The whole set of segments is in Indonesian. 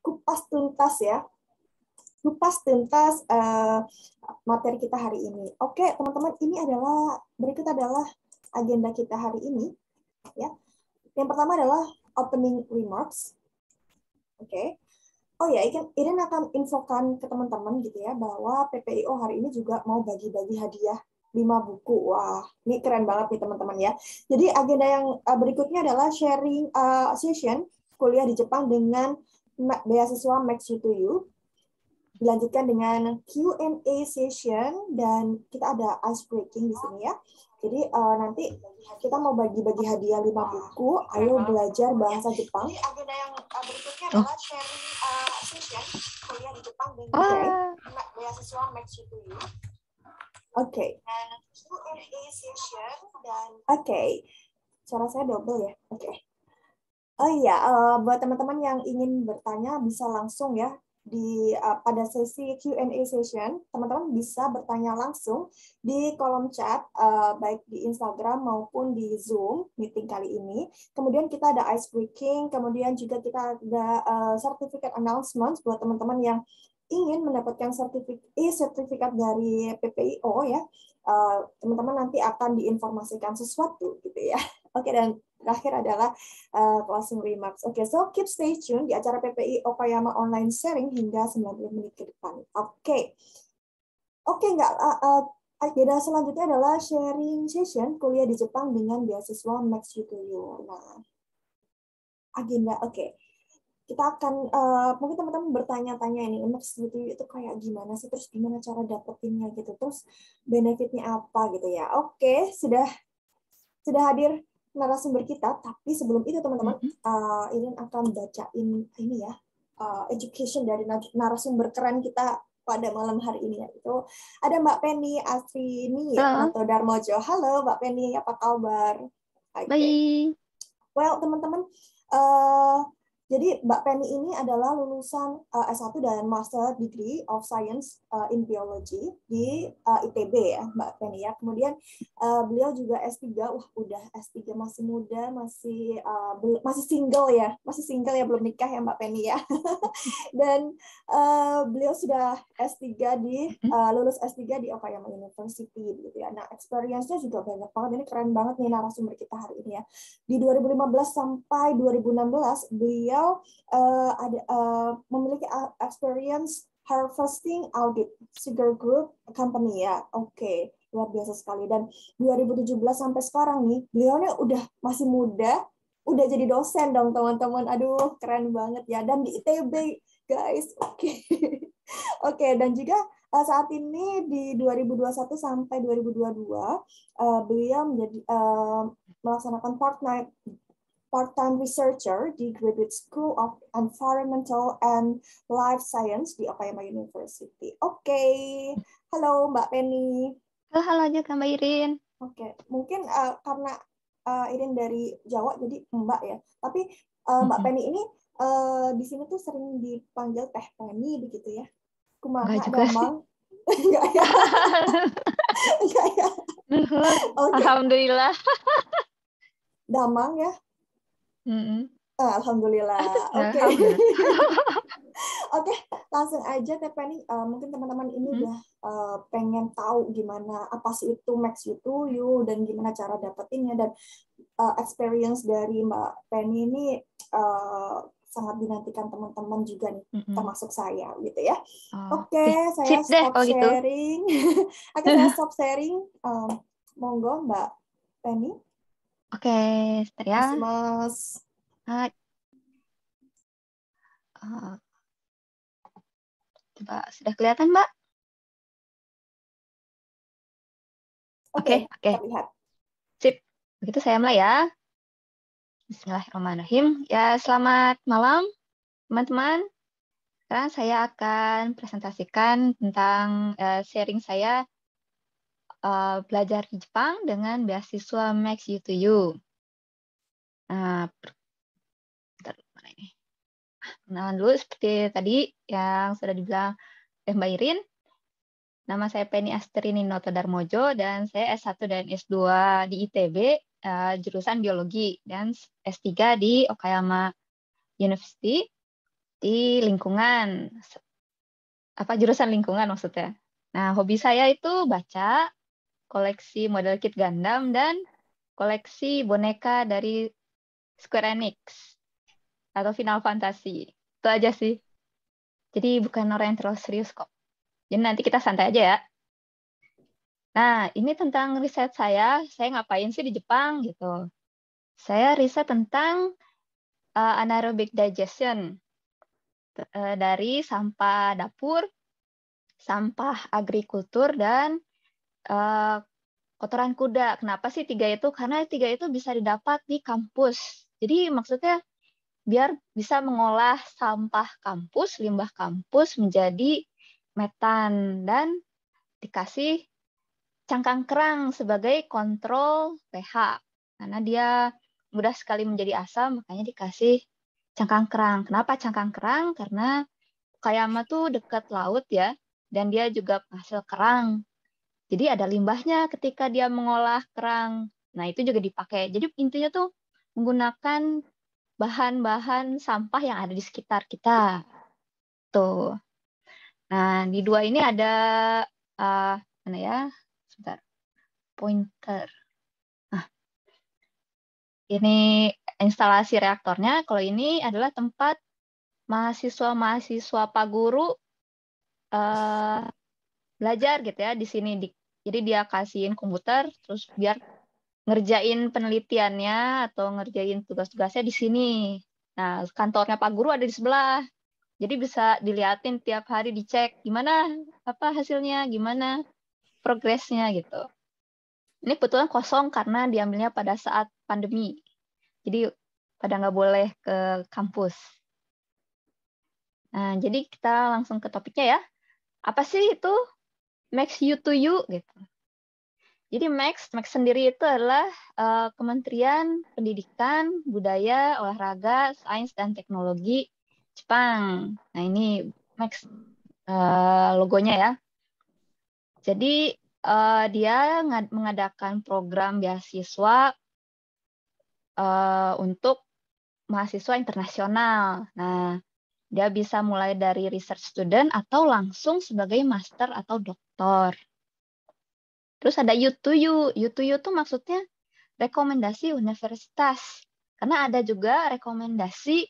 kupas tuntas ya. Kupas tuntas materi kita hari ini. Oke, teman-teman, berikut adalah agenda kita hari ini. Ya, yang pertama adalah opening remarks. Oke. Oh ya, Irin akan infokan ke teman-teman gitu ya bahwa PPIO hari ini juga mau bagi-bagi hadiah 5 buku. Wah, ini keren banget nih teman-teman ya. Jadi agenda yang berikutnya adalah sharing session kuliah di Jepang dengan beasiswa Max U2U. Dilanjutkan dengan Q&A session dan kita ada ice breaking di sini ya. Jadi nanti kita mau bagi-bagi hadiah 5 buku. Ayo belajar bahasa Jepang. Jadi agenda yang berikutnya adalah sharing session kuliah di Jepang dengan beasiswa Max U2U. Oke. Dan Q&A session dan suara saya double ya. Oke. Oh iya, buat teman-teman yang ingin bertanya bisa langsung ya pada sesi Q&A session, teman-teman bisa bertanya langsung di kolom chat, baik di Instagram maupun di Zoom meeting kali ini. Kemudian kita ada ice breaking, kemudian juga kita ada certificate announcement buat teman-teman yang ingin mendapatkan sertifikat dari PPIO ya. Teman-teman nanti akan diinformasikan sesuatu gitu ya. Oke, dan terakhir adalah closing remarks. Oke, so keep stay tune di acara PPI Okayama Online Sharing hingga 90 menit ke depan. Oke, agenda selanjutnya adalah sharing session kuliah di Jepang dengan beasiswa Max U2U. Nah, agenda, kita akan mungkin teman-teman bertanya-tanya ini Max U2U itu kayak gimana sih, terus gimana cara dapetinnya gitu, terus benefitnya apa gitu ya. Oke, sudah hadir narasumber kita, tapi sebelum itu teman-teman, Irin akan bacain ini ya, education dari narasumber keren kita pada malam hari ini ya. Itu ada Mbak Penny Astrini Noto Darmojo. Halo Mbak Penny, apa kabar? Baik. Well, teman-teman, jadi Mbak Penny ini adalah lulusan S1 dan Master Degree of Science in Biology di ITB ya, Mbak Penny ya. Kemudian beliau juga S3, udah S3 masih muda, masih single ya, belum nikah ya Mbak Penny ya. Dan beliau sudah S3 lulus S3 di Okayama University gitu ya. Nah, experience-nya juga banyak banget. Ini keren banget nih narasumber kita hari ini ya. Di 2015 sampai 2016 beliau memiliki experience harvesting audit Sugar Group Company ya. Oke, luar biasa sekali. Dan 2017 sampai sekarang nih, beliaunya udah masih muda, udah jadi dosen dong teman-teman. Aduh, keren banget ya. Dan di ITB, guys. Oke, dan juga saat ini di 2021 sampai 2022 beliau menjadi melaksanakan part-time researcher di Graduate School of Environmental and Life Science di Okayama University. Oke, halo Mbak Penny. Halo juga Mbak Irin. Oke, mungkin karena Irin dari Jawa jadi Mbak ya. Tapi Mbak Penny ini di sini tuh sering dipanggil Teh Penny begitu ya. Kumaha Damang? Enggak ya. Enggak ya. Okay. Alhamdulillah. Damang ya. Alhamdulillah. Oke. Oke, langsung aja Teh Penny. Mungkin teman-teman ini udah pengen tahu gimana apa sih itu Max U2U dan gimana cara dapetinnya, dan experience dari Mbak Penny ini sangat dinantikan teman-teman juga nih, termasuk saya gitu ya. Oke, saya stop sharing. Oke, saya stop sharing. Monggo Mbak Penny. Oke, sebentar ya. Mas. Coba sudah kelihatan, Mbak? Oke. Terlihat. Sip. Begitu saya mulai ya. Bismillahirrahmanirrahim. Ya, selamat malam, teman-teman. Sekarang saya akan presentasikan tentang sharing saya belajar di Jepang dengan beasiswa Max U2U. Nah, mana ini? Kenalan dulu seperti tadi yang sudah dibilang Mbak Irin. Nama saya Penny Astrini Noto Darmojo dan saya S1 dan S2 di ITB, jurusan biologi, dan S3 di Okayama University, di lingkungan, jurusan lingkungan maksudnya. Nah, hobi saya itu baca, koleksi model kit Gundam, dan koleksi boneka dari Square Enix atau Final Fantasy. Itu aja sih. Jadi bukan orang yang terlalu serius kok. Jadi nanti kita santai aja ya. Nah, ini tentang riset saya ngapain sih di Jepang gitu. Saya riset tentang anaerobic digestion dari sampah dapur, sampah agrikultur, dan kotoran kuda. Kenapa sih 3 itu? Karena 3 itu bisa didapat di kampus. Jadi maksudnya biar bisa mengolah sampah kampus, limbah kampus menjadi metan dan dikasih cangkang kerang sebagai kontrol pH. Karena dia mudah sekali menjadi asam, makanya dikasih cangkang kerang. Kenapa cangkang kerang? Karena Okayama tuh dekat laut ya, dan dia juga penghasil kerang. Jadi ada limbahnya ketika dia mengolah kerang. Nah, itu juga dipakai. Jadi intinya tuh menggunakan bahan-bahan sampah yang ada di sekitar kita. Tuh. Nah, di 2 ini ada mana ya? Sebentar. Pointer. Nah, ini instalasi reaktornya. Kalau ini adalah tempat mahasiswa-mahasiswa Pak Guru belajar gitu ya di sini. Jadi dia kasihin komputer, terus biar ngerjain penelitiannya atau ngerjain tugas-tugasnya di sini. Nah, kantornya Pak Guru ada di sebelah. Jadi bisa diliatin tiap hari, dicek gimana hasilnya, gimana progresnya gitu. Ini kebetulan kosong karena diambilnya pada saat pandemi. Jadi pada nggak boleh ke kampus. Nah, jadi kita langsung ke topiknya ya. Apa sih itu Max U to U gitu? Jadi Max sendiri itu adalah Kementerian Pendidikan, Budaya, Olahraga, Sains, dan Teknologi Jepang. Nah, ini Max logonya ya. Jadi dia mengadakan program beasiswa untuk mahasiswa internasional. Nah, dia bisa mulai dari research student atau langsung sebagai master atau doktor. Terus ada U2U. U2U itu maksudnya rekomendasi universitas. Karena ada juga rekomendasi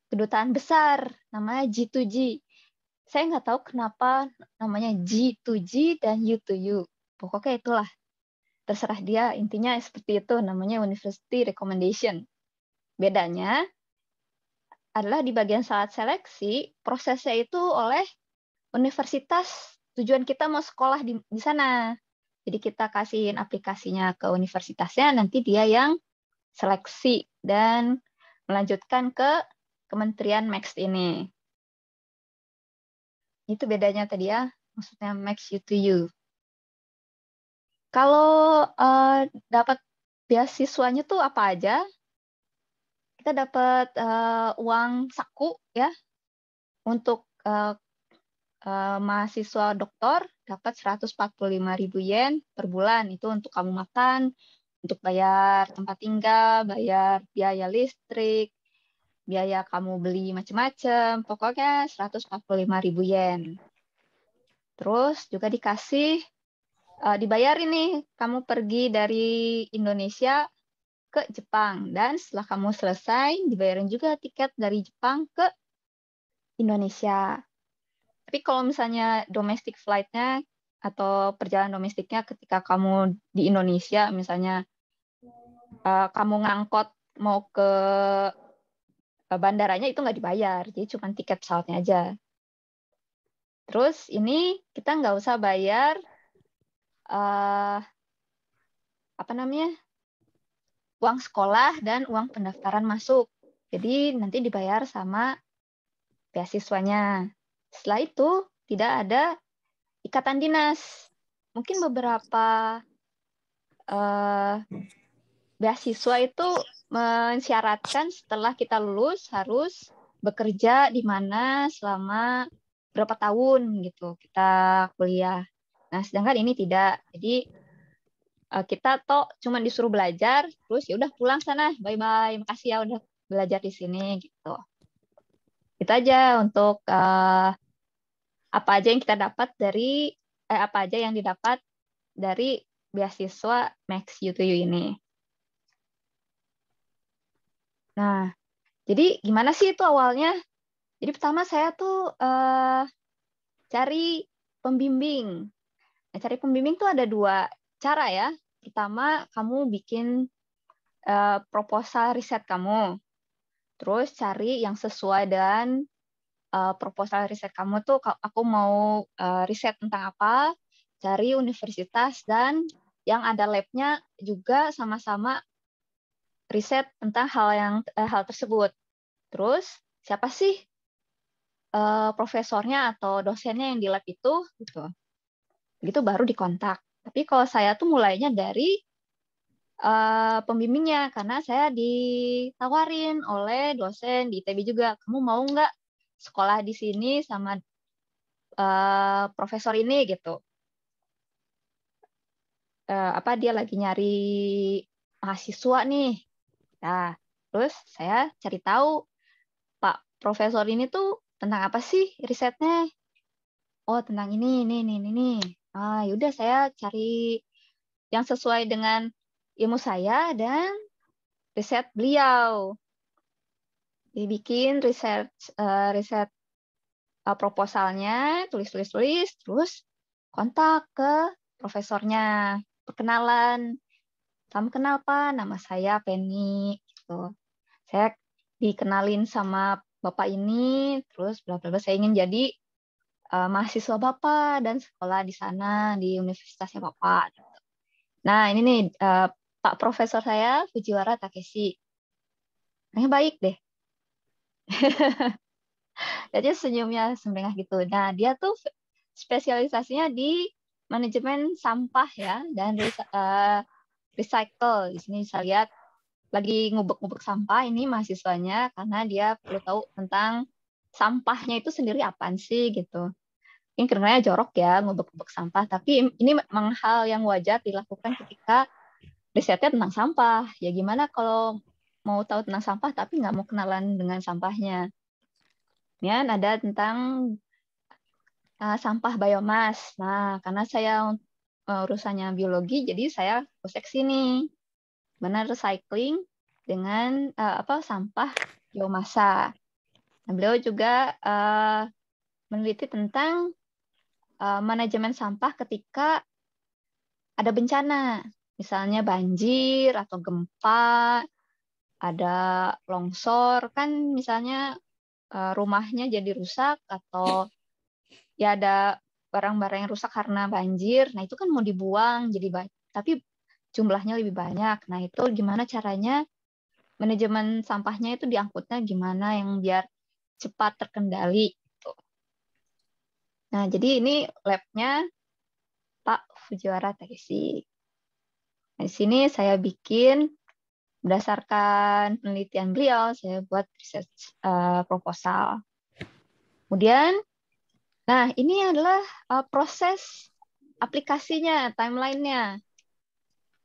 kedutaan besar, namanya G2G. Saya nggak tahu kenapa namanya G2G dan U2U. Pokoknya itulah. Terserah dia, intinya seperti itu, namanya University Recommendation. Bedanya adalah di bagian saat seleksi, prosesnya itu oleh universitas tujuan kita mau sekolah di sana. Jadi kita kasihin aplikasinya ke universitasnya, nanti dia yang seleksi dan melanjutkan ke Kementerian Max ini. Itu bedanya tadi ya, maksudnya Max U2U. Kalau dapat beasiswanya tuh apa aja? Kita dapat uang saku ya untuk mahasiswa doktor dapat 145.000 yen per bulan. Itu untuk kamu makan, untuk bayar tempat tinggal, bayar biaya listrik, biaya kamu beli macam-macam. Pokoknya 145.000 yen. Terus juga dikasih, dibayar ini, kamu pergi dari Indonesia ke Jepang. Dan setelah kamu selesai, dibayarin juga tiket dari Jepang ke Indonesia. Tapi kalau misalnya domestic flight-nya atau perjalanan domestiknya ketika kamu di Indonesia, misalnya kamu ngangkot mau ke bandaranya itu nggak dibayar, jadi cuma tiket pesawatnya aja. Terus ini kita nggak usah bayar uang sekolah dan uang pendaftaran masuk. Jadi nanti dibayar sama beasiswanya. Setelah itu tidak ada ikatan dinas. Mungkin beberapa beasiswa itu mensyaratkan setelah kita lulus harus bekerja di mana selama berapa tahun gitu kita kuliah. Nah, sedangkan ini tidak. Jadi kita toh cuma disuruh belajar, terus ya udah pulang sana, bye bye, makasih ya udah belajar di sini gitu. Itu aja untuk apa aja yang kita dapat dari apa aja yang didapat dari beasiswa Max U2U ini. Nah, jadi gimana sih itu awalnya? Jadi pertama saya tuh cari pembimbing. Nah, cari pembimbing tuh ada 2 cara ya. Pertama, kamu bikin proposal riset kamu. Terus cari yang sesuai dengan proposal riset kamu tuh, aku mau riset tentang apa, cari universitas dan yang ada lab-nya juga sama-sama riset tentang hal tersebut. Terus siapa sih profesornya atau dosennya yang di lab itu gitu. Begitu baru dikontak. Tapi kalau saya tuh mulainya dari pembimbingnya karena saya ditawarin oleh dosen di ITB juga, kamu mau nggak sekolah di sini sama profesor ini gitu. Apa dia lagi nyari mahasiswa nih. Nah, terus saya cari tahu Pak Profesor ini tuh tentang apa sih risetnya? Oh, tentang ini. Yaudah saya cari yang sesuai dengan ilmu saya dan riset beliau. Dibikin riset proposalnya, tulis, terus kontak ke profesornya, perkenalan. Salam kenal Pak, nama saya Penny. Gitu. Saya dikenalin sama Bapak ini, terus bla bla bla. Saya ingin jadi mahasiswa Bapak dan sekolah di sana di universitasnya Bapak. Nah ini nih Pak Profesor saya Fujiwara Takeshi. Orangnya baik deh. Jadi senyumnya sembrengah gitu. Nah dia tuh spesialisasinya di manajemen sampah ya dan recycle. Di sini bisa lihat lagi ngubek-ngubek sampah ini mahasiswanya karena dia perlu tahu tentang sampahnya itu sendiri apaan sih gitu. Ini kedengarannya jorok ya ngubek-ngubek sampah, tapi ini memang hal yang wajar dilakukan ketika risetnya tentang sampah. Ya gimana kalau mau tahu tentang sampah tapi nggak mau kenalan dengan sampahnya. Ya, ada tentang sampah biomas. Nah, karena saya urusannya biologi, jadi saya fokus sini. Benar recycling dengan sampah biomasa. Nah, beliau juga meneliti tentang manajemen sampah ketika ada bencana, misalnya banjir atau gempa, ada longsor, kan misalnya rumahnya jadi rusak atau ya ada barang-barang yang rusak karena banjir. Nah, itu kan mau dibuang jadi tapi jumlahnya lebih banyak. Nah, itu gimana caranya manajemen sampahnya itu diangkutnya gimana yang biar cepat terkendali gitu. Nah, jadi ini labnya Pak Fujiwara Takeshi. Nah, di sini saya bikin berdasarkan penelitian beliau, saya buat research proposal. Kemudian, nah ini adalah proses aplikasinya, timeline-nya.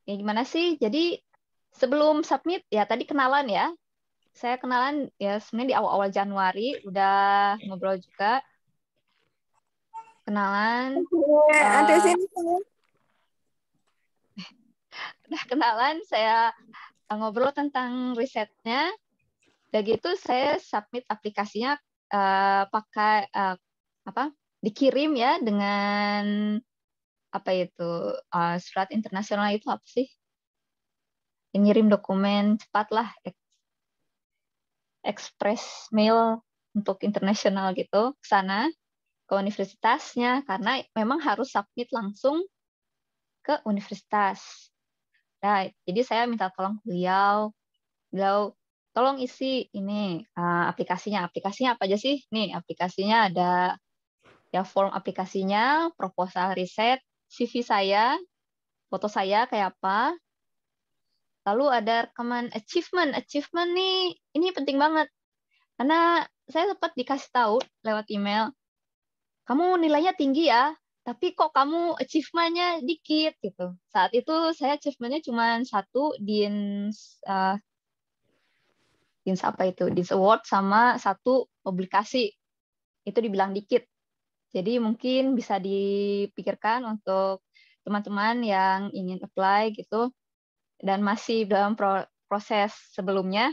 Ya, gimana sih? Jadi sebelum submit, ya tadi kenalan ya. Saya kenalan ya sebenarnya di awal-awal Januari, udah ngobrol juga. Kenalan. Ada sini. Udah kenalan, saya ngobrol tentang risetnya. Udah gitu saya submit aplikasinya pakai dikirim ya dengan apa itu surat internasional itu apa sih? Yang ngirim dokumen cepat lah, express mail untuk internasional gitu ke sana ke universitasnya karena memang harus submit langsung ke universitas. Nah, jadi saya minta tolong beliau tolong isi ini aplikasinya. Aplikasinya apa aja sih? Nih, aplikasinya ada ya form aplikasinya, proposal riset, CV saya, foto saya kayak apa. Lalu ada rekaman achievement. Achievement nih, ini penting banget. Karena saya sempat dikasih tahu lewat email, kamu nilainya tinggi ya, tapi kok kamu achievement-nya dikit gitu. Saat itu saya achievement-nya cuma 1 di DINS apa itu? DINS Award sama satu publikasi. Itu dibilang dikit. Jadi mungkin bisa dipikirkan untuk teman-teman yang ingin apply gitu dan masih dalam proses sebelumnya,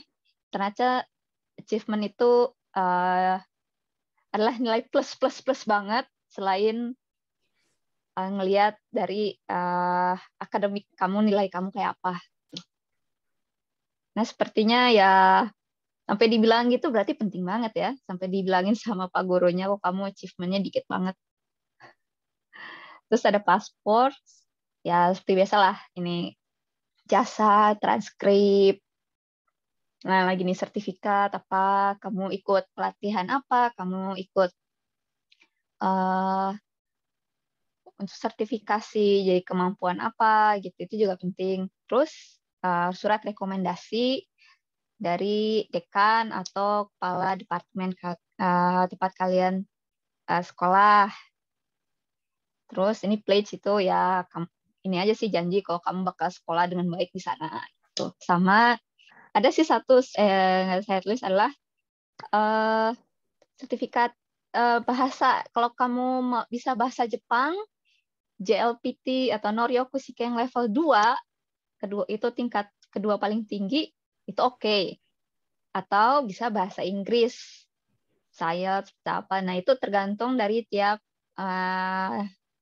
ternyata achievement itu adalah nilai plus banget selain ngelihat dari akademik kamu, nilai kamu kayak apa. Nah, sepertinya ya sampai dibilang gitu berarti penting banget ya. Sampai dibilangin sama Pak gurunya, kok kamu achievement-nya dikit banget. Terus ada paspor, ya seperti biasalah, ini jasa, transkrip, nah lagi nih sertifikat apa, kamu ikut pelatihan apa, kamu ikut untuk sertifikasi jadi kemampuan apa gitu, itu juga penting. Terus surat rekomendasi dari dekan atau kepala departemen tempat kalian sekolah. Terus ini pledge itu ya ini aja sih janji kalau kamu bakal sekolah dengan baik di sana. Gitu. Sama ada sih satu saya tulis adalah sertifikat bahasa. Kalau kamu bisa bahasa Jepang, JLPT atau Noryoku Shiken level 2, kedua itu tingkat kedua paling tinggi, itu oke. Atau bisa bahasa Inggris, IELTS, apa. Nah, itu tergantung dari tiap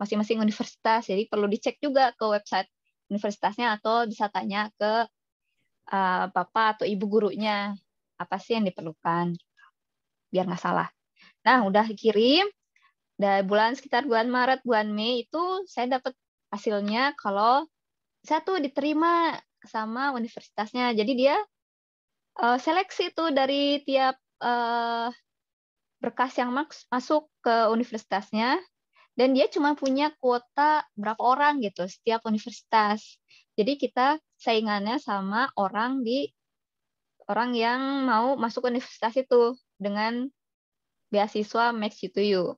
masing-masing universitas. Jadi perlu dicek juga ke website universitasnya atau bisa tanya ke bapak atau ibu gurunya apa sih yang diperlukan biar nggak salah. Nah, udah kirim. Dan sekitar bulan Maret, bulan Mei itu saya dapat hasilnya kalau saya tuh diterima sama universitasnya. Jadi dia seleksi tuh dari tiap berkas yang masuk ke universitasnya, dan dia cuma punya kuota berapa orang gitu setiap universitas. Jadi kita saingannya sama orang yang mau masuk universitas itu dengan beasiswa Max U2U.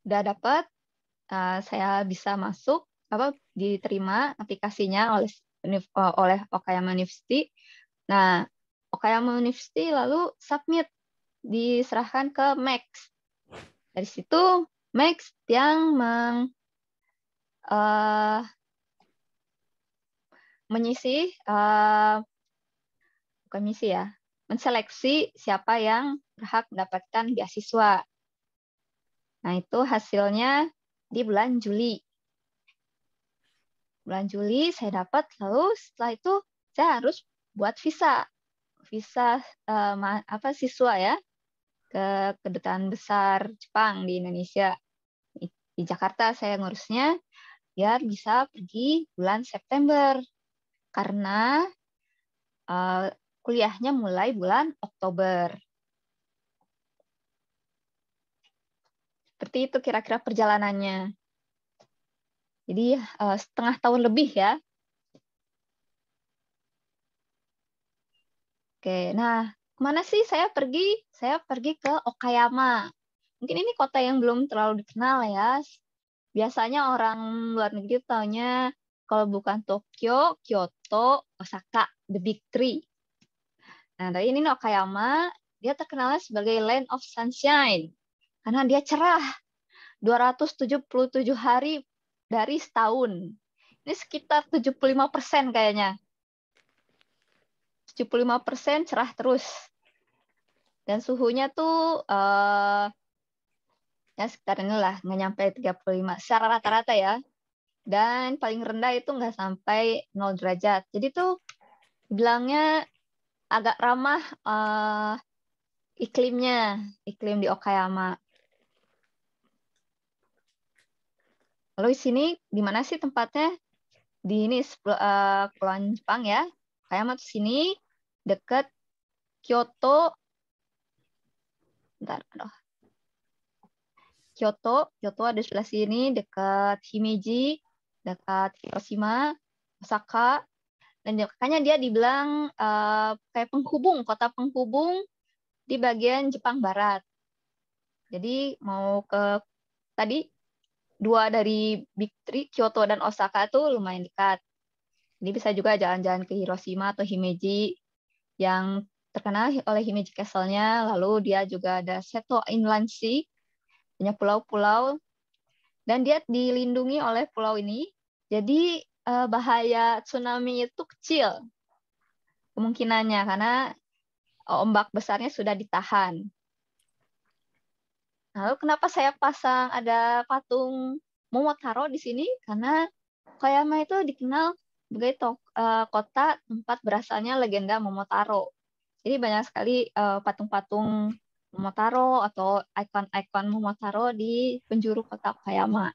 Udah dapat, saya bisa masuk, diterima aplikasinya oleh Okayama University. Nah, Okayama University lalu submit, diserahkan ke Max. Dari situ Max yang menyisih, bukan misi ya, menseleksi siapa yang berhak mendapatkan beasiswa. Nah, itu hasilnya di bulan Juli. Bulan Juli saya dapat, lalu setelah itu saya harus buat visa siswa ya ke Kedutaan Besar Jepang di Indonesia. Di Jakarta saya ngurusnya biar bisa pergi bulan September karena kuliahnya mulai bulan Oktober. Seperti itu kira-kira perjalanannya. Jadi setengah tahun lebih ya. Oke, nah kemana sih saya pergi? Saya pergi ke Okayama. Mungkin ini kota yang belum terlalu dikenal ya. Biasanya orang luar negeri taunya kalau bukan Tokyo, Kyoto, Osaka, the big three. Nah, tapi ini Okayama, dia terkenalnya sebagai Land of Sunshine. Karena dia cerah. 277 hari dari setahun. Ini sekitar 75% kayaknya. 75% cerah terus. Dan suhunya tuh ya sekitar inilah, nggak nyampe 35 secara rata-rata ya. Dan paling rendah itu nggak sampai 0 derajat. Jadi tuh bilangnya agak ramah iklim di Okayama. Lalu di sini di mana sih tempatnya? Di ini Kepulauan Jepang ya. Okayama tuh sini dekat Kyoto. Bentar, aduh. Kyoto ada sebelah sini, dekat Himeji, dekat Hiroshima, Osaka. Dan makanya dia dibilang kayak kota penghubung di bagian Jepang Barat. Jadi mau ke tadi 2 dari Big Three, Kyoto dan Osaka itu lumayan dekat. Jadi bisa juga jalan-jalan ke Hiroshima atau Himeji. yang terkenal oleh Himeji Castle-nya. Lalu dia juga ada Seto Inland Sea, banyak pulau-pulau, dan dia dilindungi oleh pulau ini. Jadi bahaya tsunami itu kecil kemungkinannya karena ombak besarnya sudah ditahan. Lalu kenapa saya pasang ada patung Momotaro di sini? Karena Okayama itu dikenal sebagai kota tempat berasalnya legenda Momotaro. Jadi banyak sekali patung-patung Momotaro atau ikon-ikon Momotaro di penjuru kota Okayama.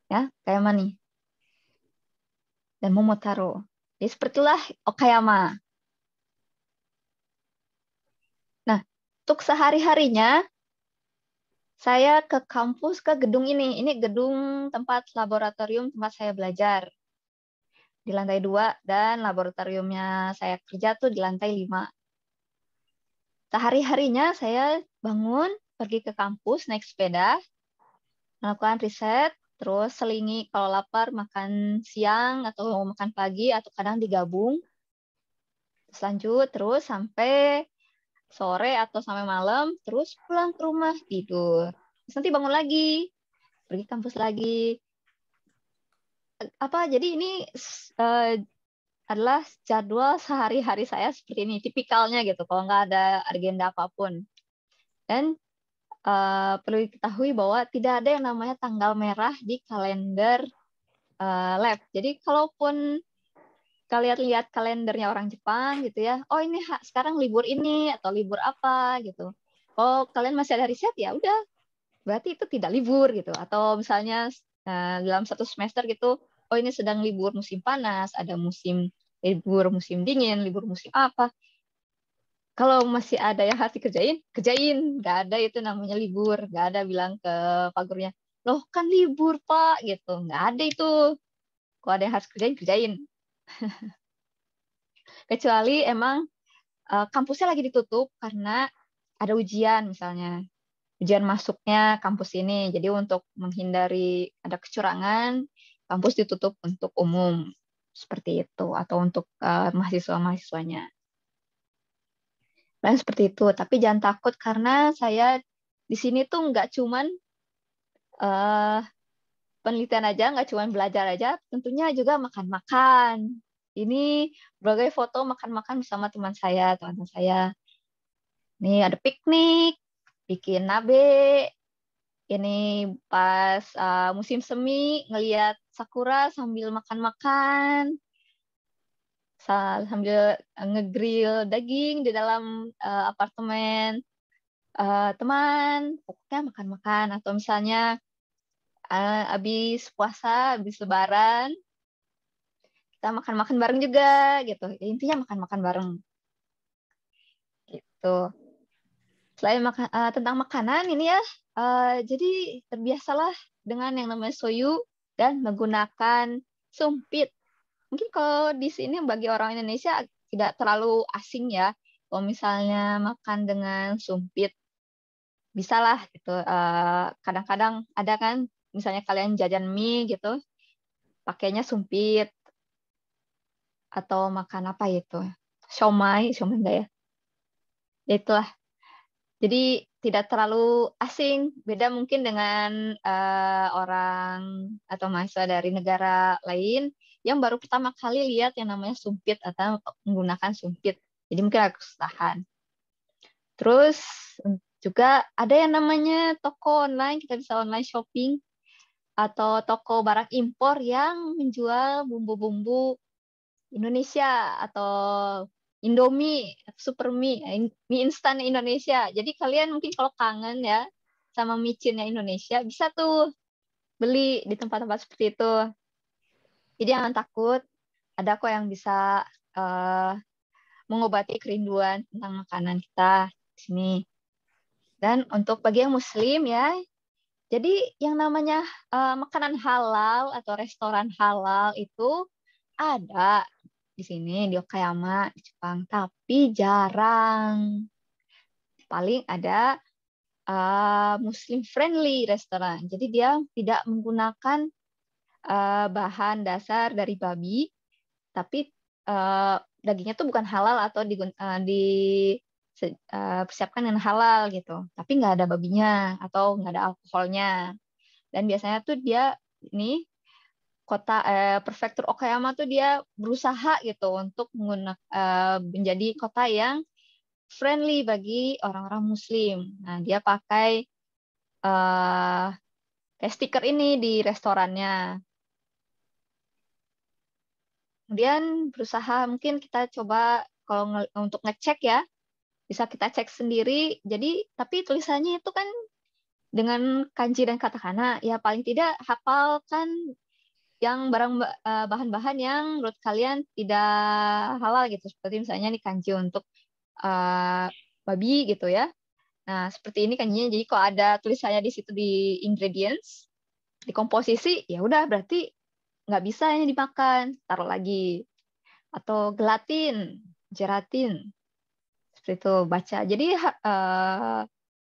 Ya, Okayama nih. Dan Momotaro. Jadi sepertilah Okayama. Nah, untuk sehari-harinya saya ke kampus, ke gedung ini. Ini gedung tempat laboratorium tempat saya belajar. Di lantai 2, dan laboratoriumnya saya kerja tuh di lantai 5. Sehari-harinya saya bangun, pergi ke kampus, naik sepeda, melakukan riset, terus selingi kalau lapar makan siang atau makan pagi, atau kadang digabung. Terus lanjut, terus sampai sore atau sampai malam, terus pulang ke rumah, tidur. Terus nanti bangun lagi, pergi kampus lagi. Jadi ini adalah jadwal sehari-hari saya seperti ini, tipikalnya gitu, kalau nggak ada agenda apapun. Dan perlu diketahui bahwa tidak ada yang namanya tanggal merah di kalender lab. Jadi kalaupun kalian lihat kalendernya orang Jepang gitu ya, oh ini sekarang libur ini atau libur apa gitu. Oh kalian masih ada riset, ya udah, berarti itu tidak libur gitu. Atau misalnya dalam satu semester gitu, oh ini sedang libur musim panas, ada libur musim dingin, libur musim apa. Kalau masih ada yang harus dikerjain, kerjain. Nggak ada itu namanya libur. Nggak ada bilang ke Pak gurunya, loh kan libur Pak, gitu. Nggak ada itu. Kalau ada yang harus kerjain, kerjain. Kecuali emang kampusnya lagi ditutup karena ada ujian misalnya. Ujian masuknya kampus ini. Jadi untuk menghindari ada kecurangan, kampus ditutup untuk umum. Seperti itu. Atau untuk mahasiswa-mahasiswanya. Dan seperti itu. Tapi jangan takut karena saya di sini tuh nggak cuman penelitian aja, nggak cuman belajar aja, tentunya juga makan-makan. Ini berbagai foto makan-makan bersama teman saya. Nih ada piknik, bikin nabe. Ini pas musim semi, ngelihat sakura sambil makan-makan, sambil ngegrill daging di dalam apartemen teman, pokoknya makan-makan. Atau misalnya habis puasa, habis lebaran, kita makan-makan bareng juga gitu. Ya, intinya makan-makan bareng gitu. Selain tentang makanan ini ya, jadi terbiasalah dengan yang namanya soyu dan menggunakan sumpit. Mungkin kalau di sini bagi orang Indonesia tidak terlalu asing ya. Kalau misalnya makan dengan sumpit, bisalah gitu. Kadang-kadang ada kan, misalnya kalian jajan mie gitu, pakainya sumpit. Atau makan apa itu? Siomay enggak ya? Ya itulah. Jadi tidak terlalu asing, beda mungkin dengan orang atau mahasiswa dari negara lain yang baru pertama kali lihat yang namanya sumpit atau menggunakan sumpit. Jadi mungkin agak kesusahan. Terus juga ada yang namanya toko online, kita bisa online shopping, atau toko barang impor yang menjual bumbu-bumbu Indonesia atau Indomie, super mie, mie instan Indonesia. Jadi kalian mungkin kalau kangen ya sama micinnya Indonesia, bisa tuh beli di tempat-tempat seperti itu. Jadi jangan takut, ada kok yang bisa mengobati kerinduan tentang makanan kita di sini. Dan untuk bagi yang Muslim ya, jadi yang namanya makanan halal atau restoran halal itu ada di sini di Okayama, di Jepang, tapi jarang. Paling ada Muslim friendly restoran. Jadi dia tidak menggunakan bahan dasar dari babi, tapi dagingnya tuh bukan halal atau dipersiapkan dengan halal gitu. Tapi nggak ada babinya atau nggak ada alkoholnya. Dan biasanya tuh dia ini prefektur Okayama tuh dia berusaha gitu untuk menjadi kota yang friendly bagi orang-orang Muslim. Nah, dia pakai kayak stiker ini di restorannya. Kemudian berusaha mungkin kita coba kalau untuk ngecek ya, bisa kita cek sendiri. Jadi tapi tulisannya itu kan dengan kanji dan katakana, ya paling tidak hafalkan yang bahan-bahan yang menurut kalian tidak halal gitu. Seperti misalnya nih kanji untuk babi gitu ya. Nah, seperti ini kanjinya. Jadi kalau ada tulisannya di situ di ingredients, di komposisi, ya udah berarti nggak bisa ini dimakan, taruh lagi. Atau gelatin, seperti itu baca. Jadi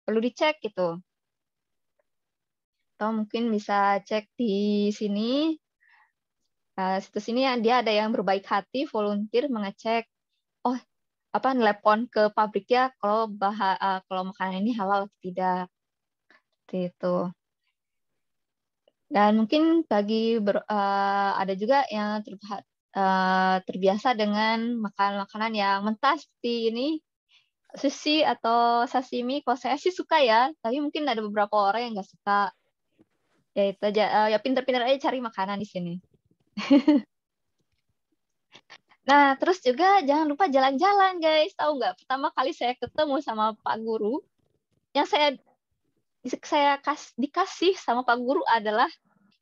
perlu dicek gitu. Atau mungkin bisa cek di sini, situs ini dia ada yang berbaik hati, volunteer mengecek, oh nelpon ke pabriknya kalau makanan ini halal atau tidak, seperti itu. Dan mungkin ada juga yang terbiasa dengan makanan yang mentah seperti ini, sushi atau sashimi. Kalau saya sih suka ya, tapi mungkin ada beberapa orang yang nggak suka. Ya itu aja, ya pinter-pinter aja cari makanan di sini. Nah, terus juga jangan lupa jalan-jalan, guys. Tahu nggak? Pertama kali saya ketemu sama Pak Guru, yang saya dikasih sama Pak Guru adalah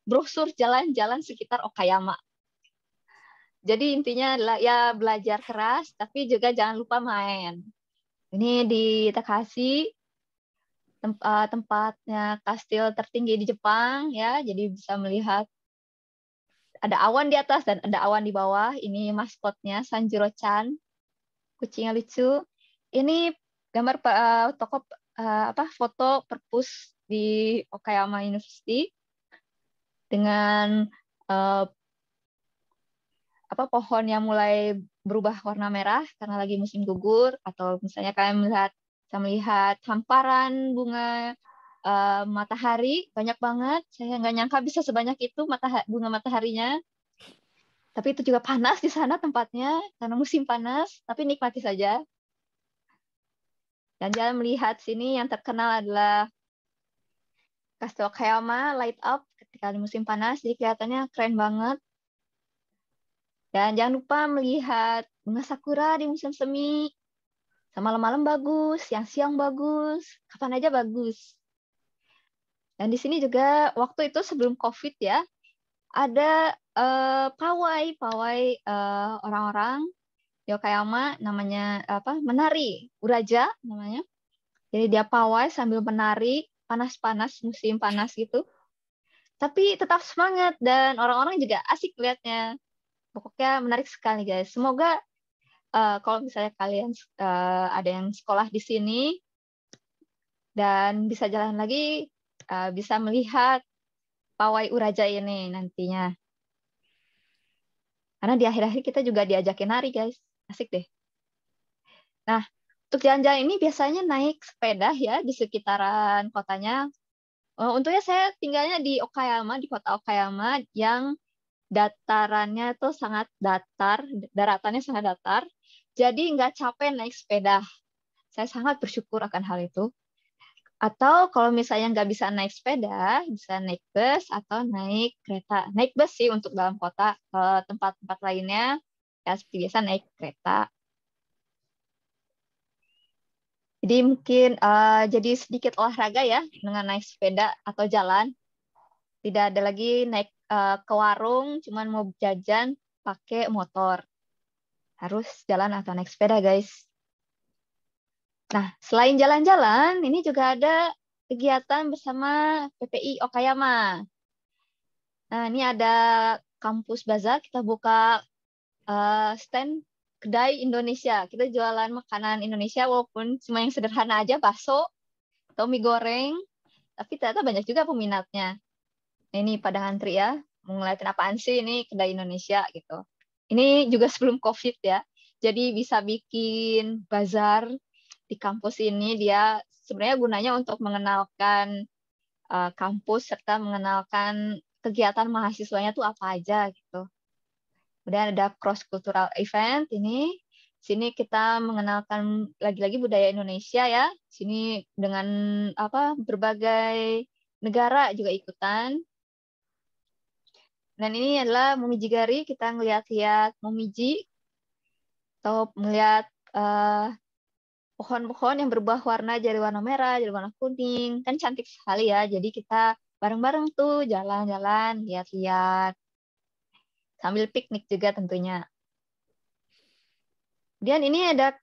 brosur jalan-jalan sekitar Okayama. Jadi intinya adalah ya belajar keras, tapi juga jangan lupa main. Ini di Takahashi, tempatnya kastil tertinggi di Jepang, ya. Jadi bisa melihat ada awan di atas dan ada awan di bawah. Ini maskotnya Sanjiro-chan, kucingnya lucu. Ini gambar foto perpus di Okayama University dengan pohon yang mulai berubah warna merah karena lagi musim gugur, atau misalnya kalian bisa melihat hamparan bunga matahari banyak banget. Saya nggak nyangka bisa sebanyak itu bunga mataharinya. Tapi itu juga panas di sana tempatnya karena musim panas, tapi nikmati saja. Dan jangan melihat sini yang terkenal adalah Kastil Okayama light up ketika di musim panas, jadi kelihatannya keren banget. Dan jangan lupa melihat bunga sakura di musim semi. Malam-malam bagus, siang-siang bagus, kapan aja bagus. Dan di sini juga waktu itu sebelum COVID ya, ada pawai orang-orang di Okayama namanya menari uraja namanya. Jadi dia pawai sambil menari panas-panas musim panas gitu. Tapi tetap semangat dan orang-orang juga asik lihatnya. Pokoknya menarik sekali guys. Semoga kalau misalnya kalian ada yang sekolah di sini dan bisa jalan lagi, bisa melihat pawai uraja ini nantinya. Karena di akhir-akhir kita juga diajakin nari guys. Asik deh. Nah, untuk jalan-jalan ini biasanya naik sepeda ya di sekitaran kotanya. Untungnya saya tinggalnya di Okayama, di kota Okayama yang datarannya tuh sangat datar, daratannya sangat datar. Jadi nggak capek naik sepeda. Saya sangat bersyukur akan hal itu. Atau kalau misalnya nggak bisa naik sepeda, bisa naik bus atau naik kereta. Naik bus sih untuk dalam kota, ke tempat-tempat lainnya, ya seperti biasa naik kereta. Jadi mungkin jadi sedikit olahraga ya dengan naik sepeda atau jalan. Tidak ada lagi naik ke warung, cuman mau jajan pakai motor. Harus jalan atau naik sepeda, guys. Nah, selain jalan-jalan, ini juga ada kegiatan bersama PPI Okayama. Nah, ini ada kampus bazar, kita buka stand kedai Indonesia. Kita jualan makanan Indonesia, walaupun cuma yang sederhana aja, bakso atau mie goreng, tapi ternyata banyak juga peminatnya. Nah, ini pada ngantri ya, mau ngeliatin apaan sih ini kedai Indonesia gitu. Ini juga sebelum COVID ya. Jadi bisa bikin bazar di kampus ini. Dia sebenarnya gunanya untuk mengenalkan kampus serta mengenalkan kegiatan mahasiswanya tuh apa aja gitu. Kemudian ada cross cultural event ini. Sini kita mengenalkan lagi-lagi budaya Indonesia ya. Sini dengan berbagai negara juga ikutan. Dan ini adalah Momijigari, kita ngeliat-liat momiji atau melihat pohon-pohon yang berbuah warna, jadi warna merah, jadi warna kuning. Kan cantik sekali ya. Jadi kita bareng-bareng tuh jalan-jalan, lihat-lihat. Sambil piknik juga tentunya. Kemudian ini ada,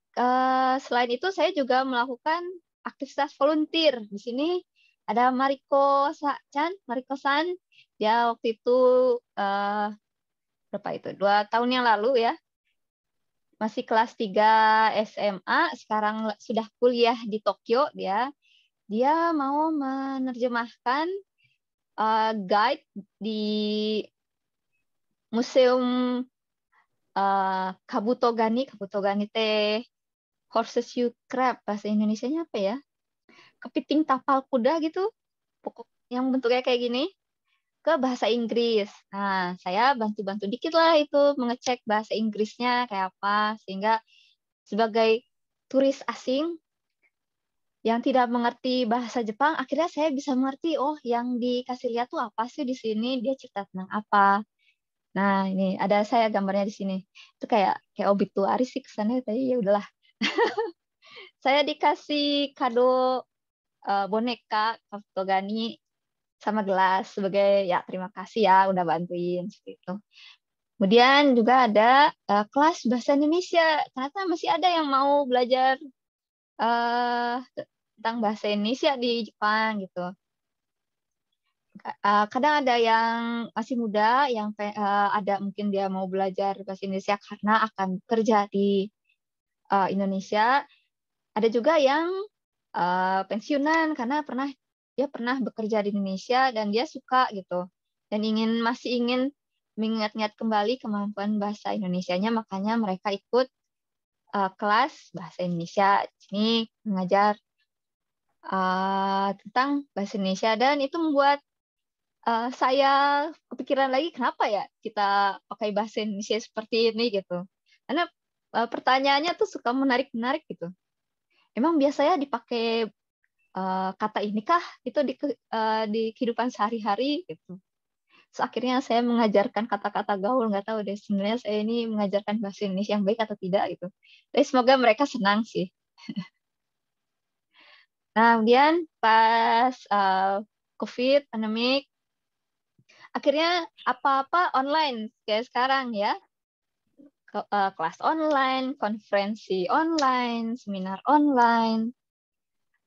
selain itu saya juga melakukan aktivitas volunteer. Di sini ada Mariko-san. Dia waktu itu, berapa itu? 2 tahun yang lalu ya. Masih kelas 3 SMA, sekarang sudah kuliah di Tokyo dia. Dia mau menerjemahkan guide di Museum Kabutogani teh horseshoe crab, bahasa Indonesianya apa ya? Kepiting tapal kuda gitu, pokok yang bentuknya kayak gini, ke bahasa Inggris. Nah, saya bantu-bantu dikit lah itu mengecek bahasa Inggrisnya kayak apa, sehingga sebagai turis asing yang tidak mengerti bahasa Jepang, akhirnya saya bisa mengerti, oh yang dikasih lihat tuh apa sih di sini, dia cerita tentang apa. Nah, ini ada saya gambarnya di sini. Itu kayak obituaris sih kesannya, tapi ya udahlah. Saya dikasih kado boneka Kabutogani sama gelas sebagai ya terima kasih ya udah bantuin seperti itu. Kemudian juga ada kelas bahasa Indonesia. Ternyata masih ada yang mau belajar tentang bahasa Indonesia di Jepang gitu. Kadang ada yang masih muda, yang ada mungkin dia mau belajar bahasa Indonesia karena akan kerja di Indonesia. Ada juga yang pensiunan karena dia pernah bekerja di Indonesia dan dia suka gitu dan masih ingin mengingat-ingat kembali kemampuan bahasa Indonesianya, makanya mereka ikut kelas bahasa Indonesia. Ini mengajar tentang bahasa Indonesia dan itu membuat saya kepikiran lagi kenapa ya kita pakai bahasa Indonesia seperti ini gitu. Karena pertanyaannya tuh suka menarik-menarik gitu. Emang biasanya dipakai kata inikah itu di kehidupan sehari-hari gitu. So, akhirnya saya mengajarkan kata-kata gaul, nggak tahu deh sebenarnya saya ini mengajarkan bahasa Indonesia yang baik atau tidak gitu. Tapi semoga mereka senang sih. Nah, kemudian pas COVID, pandemik, akhirnya apa-apa online kayak sekarang ya. Kelas online, konferensi online, seminar online.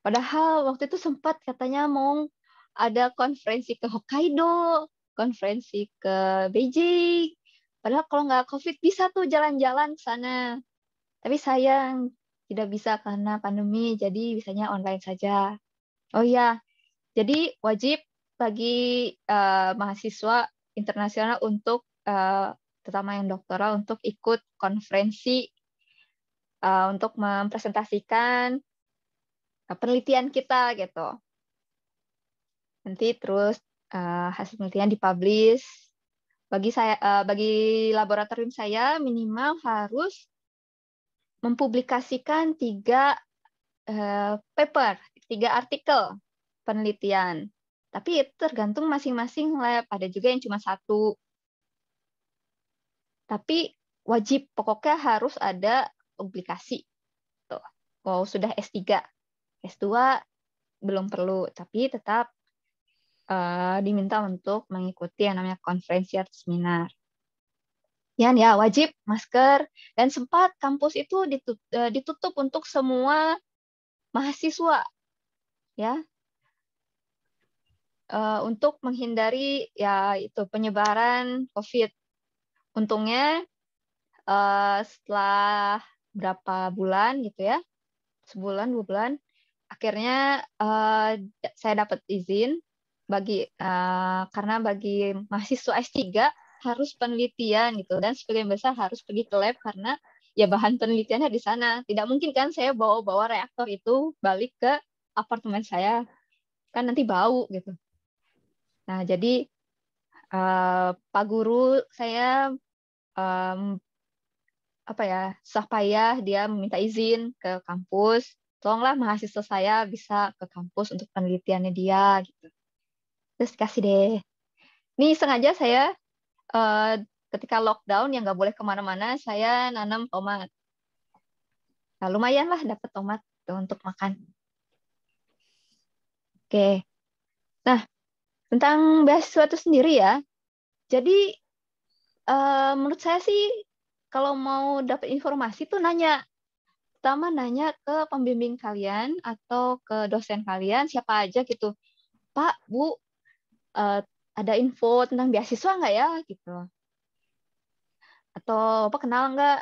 Padahal waktu itu sempat katanya mau ada konferensi ke Hokkaido, konferensi ke Beijing. Padahal kalau nggak COVID bisa tuh jalan-jalan ke sana. Tapi sayang tidak bisa karena pandemi, jadi bisanya online saja. Oh iya, jadi wajib bagi mahasiswa internasional untuk terutama yang doktoral untuk ikut konferensi untuk mempresentasikan penelitian kita gitu. Nanti terus hasil penelitian dipublish. Bagi laboratorium saya minimal harus mempublikasikan 3 paper, 3 artikel penelitian. Tapi itu tergantung masing-masing lab. Ada juga yang cuma 1. Tapi wajib pokoknya harus ada publikasi. Tuh. Wow, sudah S3. S2 belum perlu, tapi tetap diminta untuk mengikuti yang namanya konferensi atau seminar. Ya, wajib masker dan sempat kampus itu ditutup untuk semua mahasiswa, ya, untuk menghindari ya itu penyebaran COVID. Untungnya setelah berapa bulan gitu ya, sebulan 2 bulan, akhirnya saya dapat izin karena bagi mahasiswa S3 harus penelitian gitu dan sebagian besar harus pergi ke lab karena ya bahan penelitiannya di sana. Tidak mungkin kan saya bawa-bawa reaktor itu balik ke apartemen saya, kan nanti bau gitu. Nah, jadi Pak Guru saya apa ya, susah payah dia meminta izin ke kampus, tolonglah mahasiswa saya bisa ke kampus untuk penelitiannya dia gitu. Terus kasih deh. Ini sengaja saya ketika lockdown yang nggak boleh kemana-mana, saya nanam tomat. Nah, lumayan lah dapat tomat tuh untuk makan. Oke. Nah, tentang beasiswa itu sendiri ya. Jadi menurut saya sih kalau mau dapat informasi tuh nanya. Pertama nanya ke pembimbing kalian atau ke dosen kalian, siapa aja gitu. Pak, Bu, ada info tentang beasiswa nggak ya? Gitu. Atau apa kenal nggak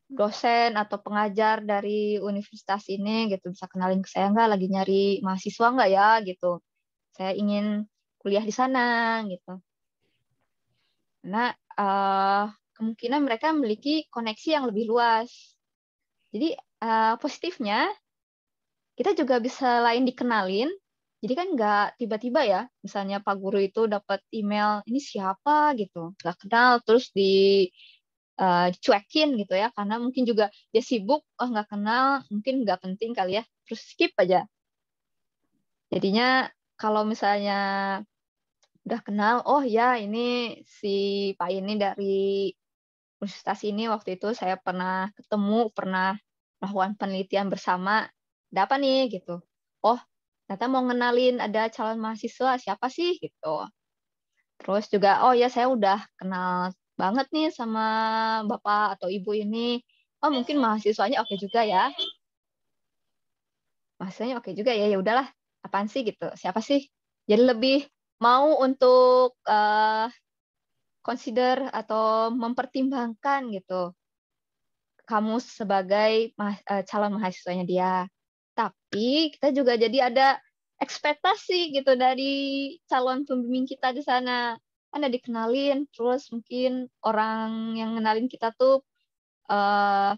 dosen atau pengajar dari universitas ini gitu, bisa kenalin ke saya nggak, lagi nyari mahasiswa nggak ya gitu. Saya ingin kuliah di sana gitu. Karena kemungkinan mereka memiliki koneksi yang lebih luas. Jadi positifnya kita juga bisa lain dikenalin. Jadi kan nggak tiba-tiba ya, misalnya Pak Guru itu dapat email, ini siapa gitu, nggak kenal, terus dicuekin gitu ya, karena mungkin juga dia sibuk, oh nggak kenal, mungkin nggak penting kali ya, terus skip aja. Jadinya kalau misalnya udah kenal, oh ya ini si Pak ini dari universitas ini, waktu itu saya pernah ketemu, pernah melakukan penelitian bersama, ada apa nih gitu. Oh, ternyata mau ngenalin ada calon mahasiswa, siapa sih gitu. Terus juga, oh ya saya udah kenal banget nih sama Bapak atau Ibu ini. Oh mungkin mahasiswanya oke juga ya. Mahasiswanya oke juga ya, ya udahlah. Apaan sih gitu, siapa sih? Jadi lebih mau untuk consider atau mempertimbangkan gitu kamu sebagai calon mahasiswanya dia. Tapi kita juga jadi ada ekspektasi gitu dari calon pembimbing kita di sana. Kan udah dikenalin, terus mungkin orang yang ngenalin kita tuh uh,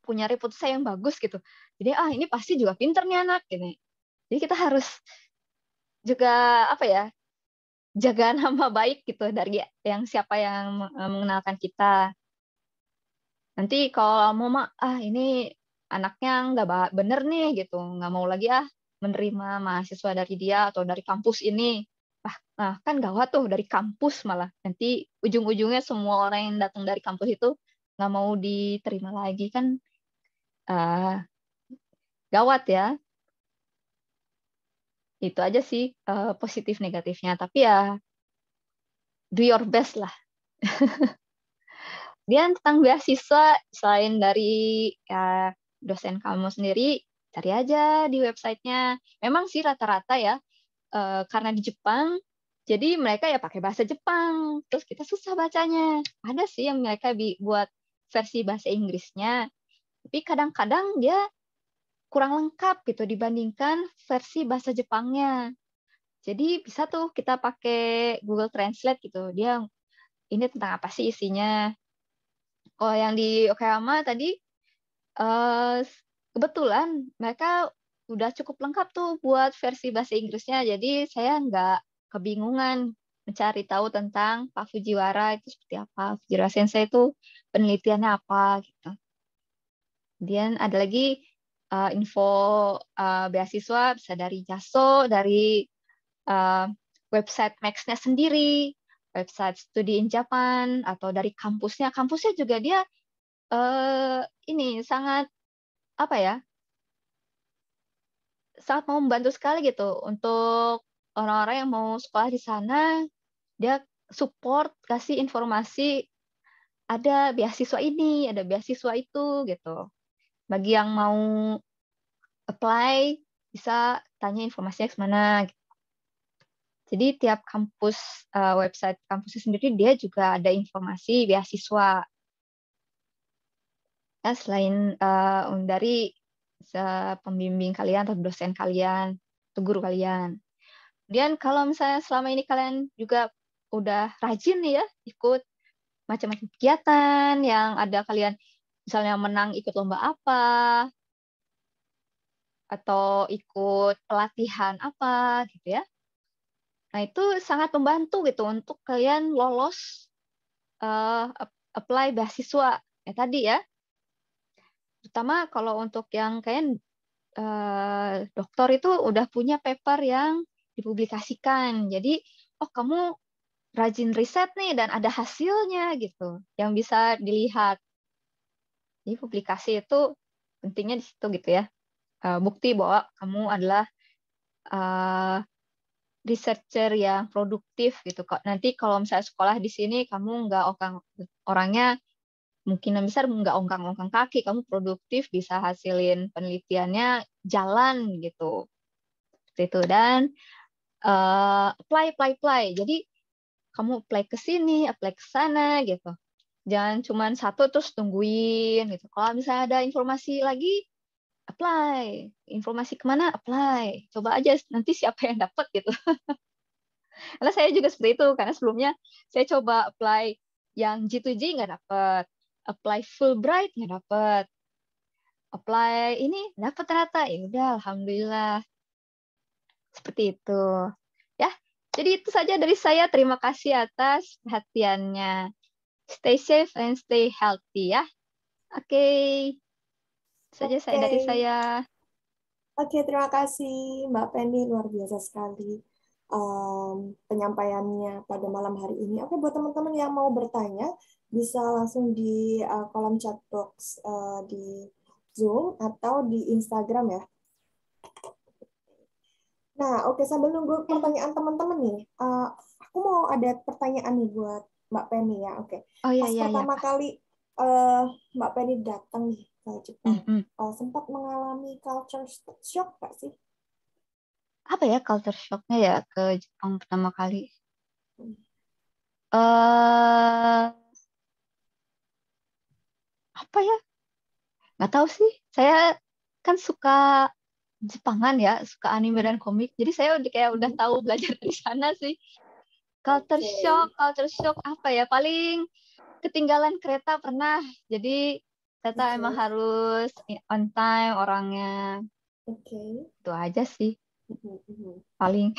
punya reputasi yang bagus gitu. Jadi ini pasti juga pinter nih anak gitu. Jadi kita harus juga apa ya, jaga nama baik gitu dari yang siapa yang mengenalkan kita. Nanti kalau mau ini anaknya nggak bener nih gitu, nggak mau lagi menerima mahasiswa dari dia atau dari kampus ini. Nah kan gawat tuh dari kampus malah. Nanti ujung-ujungnya semua orang yang datang dari kampus itu nggak mau diterima lagi kan, uh, gawat ya. Itu aja sih positif negatifnya. Tapi ya do your best lah. Dia tentang beasiswa, selain dari ya, dosen kamu sendiri, cari aja di websitenya. Memang sih rata-rata ya, karena di Jepang, jadi mereka ya pakai bahasa Jepang. Terus kita susah bacanya. Ada sih yang mereka buat versi bahasa Inggrisnya, tapi kadang-kadang dia kurang lengkap gitu dibandingkan versi bahasa Jepangnya. Jadi bisa tuh kita pakai Google Translate gitu. Dia ini tentang apa sih isinya. Oh, yang di Okayama tadi kebetulan mereka udah cukup lengkap tuh buat versi bahasa Inggrisnya. Jadi saya nggak kebingungan mencari tahu tentang Pak Fujiwara itu seperti apa. Fujiwara Sensei itu penelitiannya apa gitu. Kemudian ada lagi info beasiswa bisa dari JASO, dari website Max-nya sendiri, website Studi in Japan, atau dari kampusnya. Kampusnya juga dia ini sangat apa ya, sangat mau membantu sekali gitu untuk orang-orang yang mau sekolah di sana. Dia support, kasih informasi, ada beasiswa ini, ada beasiswa itu gitu. Bagi yang mau apply bisa tanya informasinya ke mana. Jadi tiap kampus, website kampusnya sendiri dia juga ada informasi beasiswa. Ya, selain dari pembimbing kalian atau dosen kalian atau guru kalian. Kemudian kalau misalnya selama ini kalian juga udah rajin nih ya ikut macam-macam kegiatan yang ada kalian misalnya menang ikut lomba apa atau ikut pelatihan apa gitu ya. Nah, itu sangat membantu gitu untuk kalian lolos apply beasiswa ya tadi ya. Terutama kalau untuk yang kalian dokter itu udah punya paper yang dipublikasikan. Jadi, oh kamu rajin riset nih dan ada hasilnya gitu yang bisa dilihat. Jadi publikasi itu pentingnya di situ gitu ya. Bukti bahwa kamu adalah researcher yang produktif gitu. Kok nanti kalau misalnya sekolah di sini kamu nggak orangnya mungkinan besar nggak ongkang-ongkang kaki, kamu produktif bisa hasilin penelitiannya jalan gitu. Seperti itu. Dan apply. Jadi kamu apply ke sini, apply ke sana gitu. Jangan cuma satu terus tungguin gitu. Kalau misalnya ada informasi lagi, apply. Informasi kemana? Apply. Coba aja nanti siapa yang dapat gitu. Karena saya juga seperti itu. Karena sebelumnya saya coba apply yang G2G nggak dapat. Apply Fulbright nggak dapat. Apply ini dapat ternyata. Ya udah, alhamdulillah. Seperti itu. Ya, jadi itu saja dari saya. Terima kasih atas perhatiannya. Stay safe and stay healthy ya. Oke. Saja saya Oke. dari saya. Oke, terima kasih Mbak Penny, luar biasa sekali penyampaiannya pada malam hari ini. Oke, buat teman-teman yang mau bertanya, bisa langsung di kolom chat box di Zoom atau di Instagram ya. Nah, oke, sambil nunggu pertanyaan teman-teman nih, aku mau ada pertanyaan nih buat Mbak Penny ya. Oke, Oh ya pas ya ya pertama Pak. kali Mbak Penny datang nih ke Jepang, sempat mengalami culture shock nggak sih? Apa ya culture shock-nya ya ke Jepang pertama kali? Hmm. Apa ya? Nggak tahu sih. Saya kan suka Jepangan ya, suka anime dan komik. Jadi saya udah tahu belajar dari sana sih. Oke. Culture shock apa ya? Paling ketinggalan kereta pernah. Jadi ternyata emang Oke. harus on time orangnya. Oke. Itu aja sih Mhm. paling.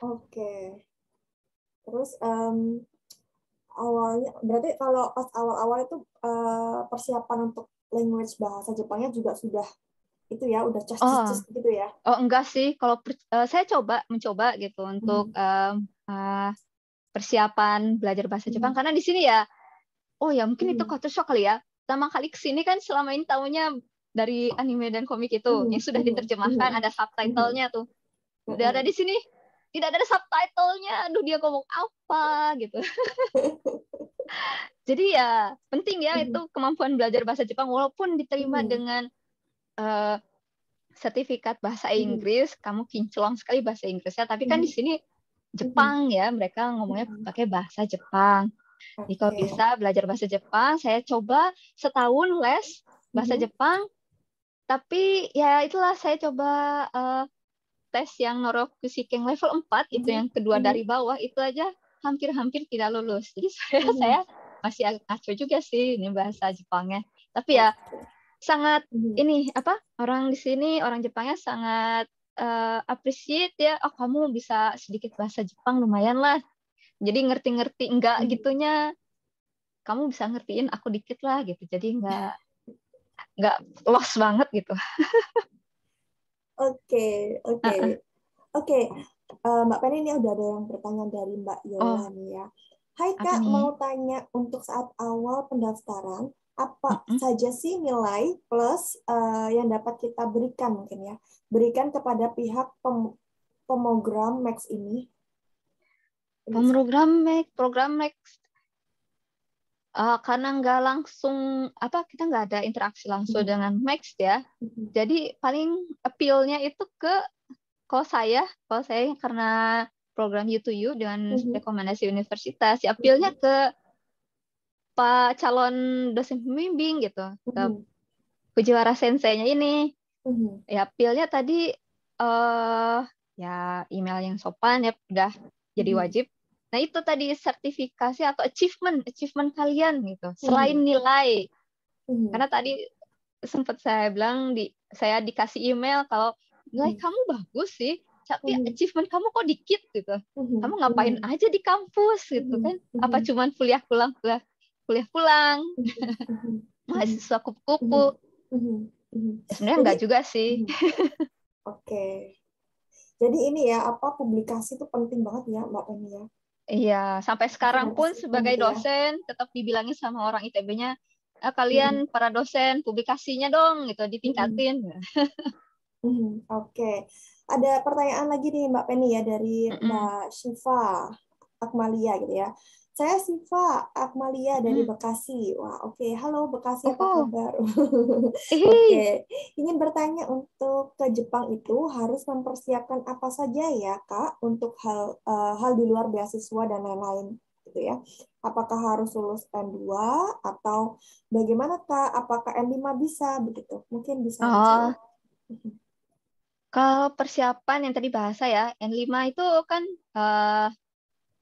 Oke. Terus awalnya berarti kalau pas awal-awal itu persiapan untuk language bahasa Jepangnya juga sudah itu ya, udah Oh, cas gitu ya. oh enggak sih. Kalau saya mencoba gitu untuk Mhm. persiapan belajar bahasa Jepang Mhm. karena di sini ya. Oh ya mungkin itu Mhm. culture shock kali ya. Pertama kali kesini kan selama ini tahunya dari anime dan komik itu yang Mhm. sudah Mhm. diterjemahkan Mhm. ada Mhm. subtitlenya tuh. Udah ada Mhm. di sini tidak ada subtitlenya. Aduh dia ngomong apa gitu. Jadi ya penting ya itu Mhm. kemampuan belajar bahasa Jepang walaupun diterima Mhm. dengan eh, sertifikat bahasa Mhm. Inggris, kamu kinclong sekali bahasa Inggrisnya, tapi kan di Mhm. sini Mhm. Jepang ya, mereka ngomongnya Mhm. pakai bahasa Jepang. Jadi kalau Oke. bisa belajar bahasa Jepang, saya coba setahun les bahasa Mhm. Jepang, tapi ya itulah saya coba eh, tes yang Norokushikeng level 4 itu Mhm. yang kedua dari Mhm. bawah itu aja hampir-hampir tidak lulus. Jadi saya Mhm. masih agak ngaco juga sih ini bahasa Jepangnya. Tapi ya Oke. sangat Mhm. ini apa orang di sini orang Jepangnya sangat appreciate ya. Oh kamu bisa sedikit bahasa Jepang lumayan lah. Jadi ngerti-ngerti enggak Mhm. gitunya. Kamu bisa ngertiin aku dikit lah gitu. Jadi enggak lost banget gitu. Oke, oke. Uh-uh. Oke, Mbak Penny ini udah ada yang bertanya dari Mbak Yola Oh, nih ya. Hai apa Kak, mau nih? tanya untuk saat awal pendaftaran, apa Mm-mm. saja sih nilai plus yang dapat kita berikan mungkin ya, berikan kepada pihak pemogram Max ini? Bisa. Program Max karena nggak langsung apa kita nggak ada interaksi langsung Mhm. dengan Max ya. Mhm. Jadi paling appeal-nya itu ke kalau saya karena program U2U dengan Mhm. rekomendasi universitas, ya appeal-nya Mhm. ke Pak calon dosen pembimbing gitu, ke Mhm. Fujiwara sensei-nya ini. Mhm. Ya appeal-nya tadi ya email yang sopan ya udah jadi Mhm. wajib. Nah, itu tadi sertifikasi atau achievement kalian gitu. Selain nilai. Karena tadi sempat saya bilang saya dikasih email kalau nilai kamu bagus sih, tapi achievement kamu kok dikit gitu. Kamu ngapain aja di kampus gitu kan? Apa cuman kuliah pulang, mahasiswa kupu-kupu? Ya, sebenarnya enggak juga sih. Oke. Jadi ini ya, publikasi itu penting banget ya, Mbak Penny ya. Iya, sampai sekarang pun sebagai dosen tetap dibilangin sama orang ITB-nya, kalian para dosen publikasinya dong gitu ditingkatin. Oke. Ada pertanyaan lagi nih Mbak Penny ya dari Mbak Syifa Akmalia gitu ya. Saya Syifa Akmalia dari Bekasi. Wah, oke. Halo Bekasi, apa kabar? Oke. Ingin bertanya, untuk ke Jepang itu harus mempersiapkan apa saja ya, Kak, untuk hal di luar beasiswa dan lain-lain gitu ya. Apakah harus lulus N2 atau bagaimana, Kak? Apakah N5 bisa begitu? Mungkin bisa dijawab. Kalau persiapan yang tadi bahasa ya, N5 itu kan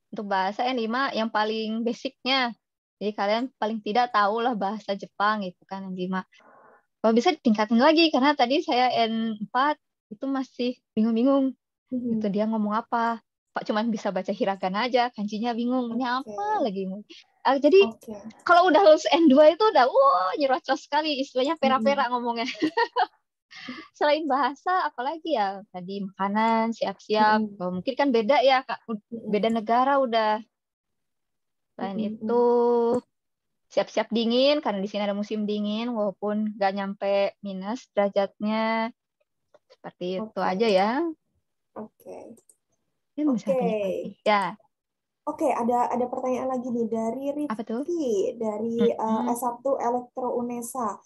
untuk bahasa N5 yang paling basicnya. Jadi kalian paling tidak tahulah bahasa Jepang gitu kan N5. Kalau bisa ditingkatin lagi karena tadi saya N4 itu masih bingung-bingung. Itu dia ngomong apa? Pak cuman bisa baca hiragana aja, kanjinya bingung. Ini apa lagi? Jadi kalau udah lulus N2 itu udah nyerocos sekali, istilahnya pera-pera ngomongnya. Selain bahasa, apalagi ya tadi makanan, siap-siap. Mungkin kan beda ya, Kak. Beda negara udah. Selain itu, siap-siap dingin, karena di sini ada musim dingin, walaupun nggak nyampe minus derajatnya. Seperti itu aja ya. Oke. Ya. Oke, ada pertanyaan lagi nih dari Rifki dari S1 Elektro Unesa.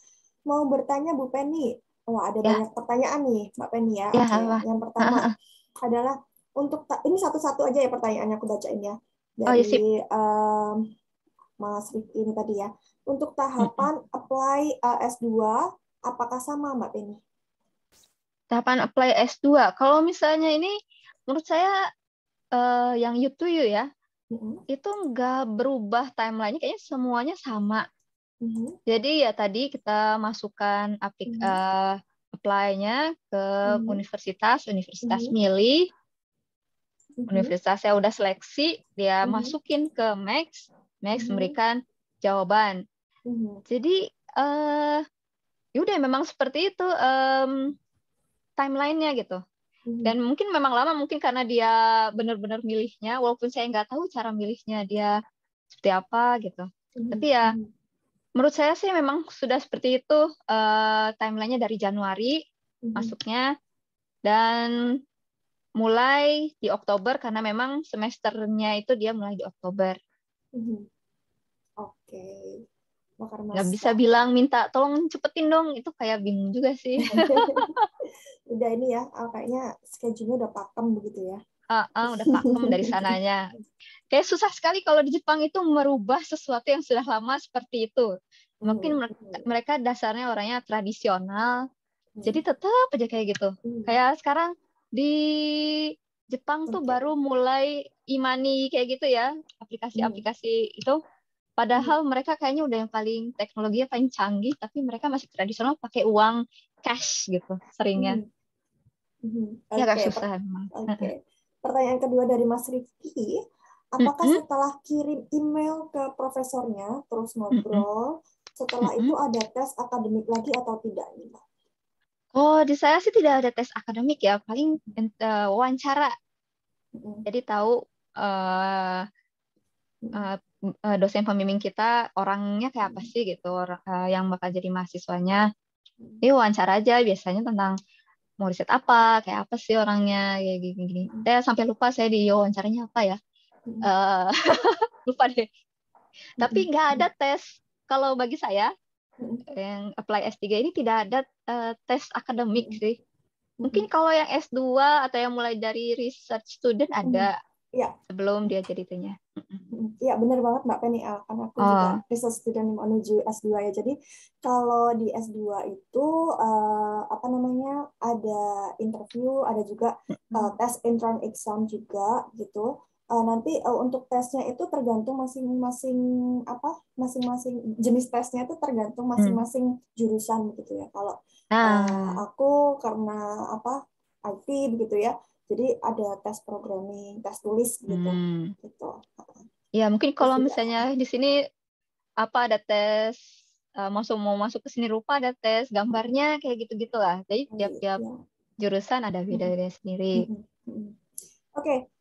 Mau bertanya Bu Penny. Wah, ada banyak pertanyaan nih, Mbak Penny ya. Oke, yang pertama adalah ini satu-satu aja ya pertanyaannya, aku bacain ya. Dari Mas Rifki ini tadi ya. Untuk tahapan apply S2, apakah sama Mbak Penny? Tahapan apply S2. Kalau misalnya ini, menurut saya yang you to you ya, itu nggak berubah timeline-nya, kayaknya semuanya sama. Jadi ya tadi kita masukkan apply-nya ke universitas milih, universitasnya udah seleksi, dia masukin ke Max memberikan jawaban. Jadi yaudah memang seperti itu timeline-nya gitu. Dan mungkin memang lama, mungkin karena dia benar-benar milihnya, walaupun saya nggak tahu cara milihnya dia seperti apa gitu. Tapi ya menurut saya sih memang sudah seperti itu timelinenya dari Januari masuknya, dan mulai di Oktober karena memang semesternya itu dia mulai di Oktober. Oke. Nggak bisa bilang minta tolong cepetin dong, itu kayak bingung juga sih. Udah ini ya, kayaknya schedule-nya udah pakem begitu ya. Udah pakem dari sananya. Kayak susah sekali kalau di Jepang itu merubah sesuatu yang sudah lama seperti itu. Mungkin mereka dasarnya orangnya tradisional, jadi tetap aja kayak gitu. Kayak sekarang di Jepang tuh baru mulai e-money kayak gitu ya, aplikasi-aplikasi itu. Padahal mereka kayaknya udah yang paling teknologinya paling canggih, tapi mereka masih tradisional pakai uang cash gitu seringnya. Ya agak susah memang. Pertanyaan kedua dari Mas Rifki, apakah setelah kirim email ke profesornya terus ngobrol, setelah itu ada tes akademik lagi atau tidak nih, Mbak? Oh, di saya sih tidak ada tes akademik ya, paling wawancara. Jadi tahu dosen pembimbing kita orangnya kayak apa sih gitu, yang bakal jadi mahasiswanya. Ini wawancara aja biasanya tentang mau riset apa, kayak apa sih orangnya, kayak gini-gini. Saya sampai lupa saya di wawancaranya apa ya. Lupa deh. Tapi nggak ada tes. Kalau bagi saya, yang apply S3 ini tidak ada tes akademik sih. Mungkin kalau yang S2 atau yang mulai dari research student ada sebelum dia jadi itunya. Iya, benar banget Mbak Penny. Kan aku juga research student menuju S2 ya. Jadi kalau di S2 itu ada interview, ada juga tes entrance exam juga gitu. nanti untuk tesnya itu tergantung masing-masing masing-masing jenis tesnya itu tergantung masing-masing jurusan gitu ya. Kalau aku karena IT begitu ya, jadi ada tes programming, tes tulis gitu. Gitu. Ya mungkin kalau misalnya di sini ada tes mau masuk ke seni rupa, ada tes gambarnya kayak gitu-gitu lah. Jadi tiap-tiap jurusan ada beda-beda sendiri. Oke.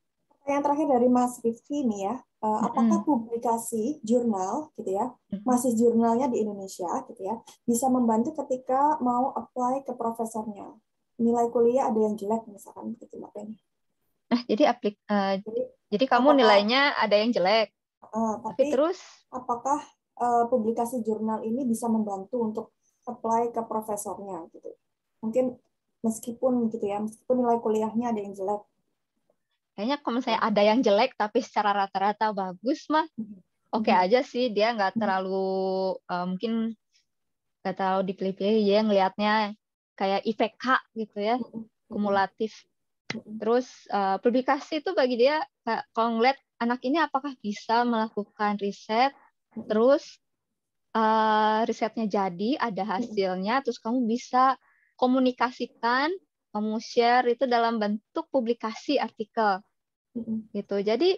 Yang terakhir dari Mas Rifki nih ya, apakah publikasi jurnal gitu ya, masih jurnalnya di Indonesia gitu ya, bisa membantu ketika mau apply ke profesornya? Nilai kuliah ada yang jelek misalkan gitu Mbak Penny. Nah, jadi kamu nilainya ada yang jelek. Tapi terus apakah publikasi jurnal ini bisa membantu untuk apply ke profesornya gitu? Mungkin meskipun nilai kuliahnya ada yang jelek. Kayaknya kalau misalnya ada yang jelek tapi secara rata-rata bagus mah oke aja sih, dia nggak terlalu mungkin nggak terlalu dipilih-pilih, dia ngelihatnya kayak IPK gitu ya, kumulatif. Terus publikasi itu bagi dia kalau ngeliat anak ini apakah bisa melakukan riset, terus risetnya jadi ada hasilnya, terus kamu bisa komunikasikan, kamu share itu dalam bentuk publikasi artikel gitu. Jadi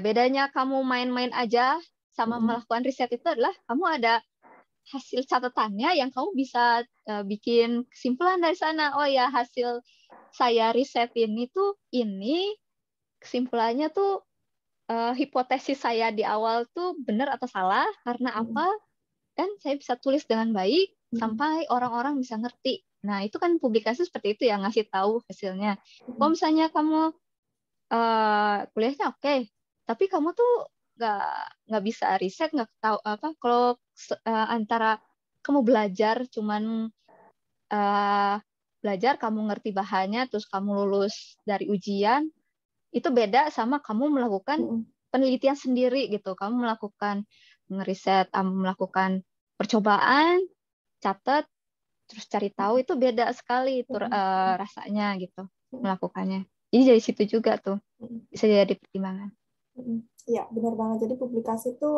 bedanya kamu main-main aja sama melakukan riset itu adalah kamu ada hasil catatannya yang kamu bisa bikin kesimpulan dari sana. Oh ya, hasil saya riset ini kesimpulannya tuh hipotesis saya di awal tuh benar atau salah karena apa, dan saya bisa tulis dengan baik sampai orang-orang bisa ngerti. Nah, itu kan publikasi seperti itu ya, ngasih tahu hasilnya. Kalau misalnya kamu kuliahnya oke, tapi kamu tuh nggak bisa riset, nggak tahu kalau antara kamu belajar cuman belajar, kamu ngerti bahannya, terus kamu lulus dari ujian, itu beda sama kamu melakukan penelitian sendiri gitu. Kamu melakukan ngeriset, melakukan percobaan, catat, terus cari tahu, itu beda sekali itu rasanya gitu melakukannya. Jadi dari situ juga tuh bisa jadi pertimbangan. Iya, benar banget. Jadi publikasi itu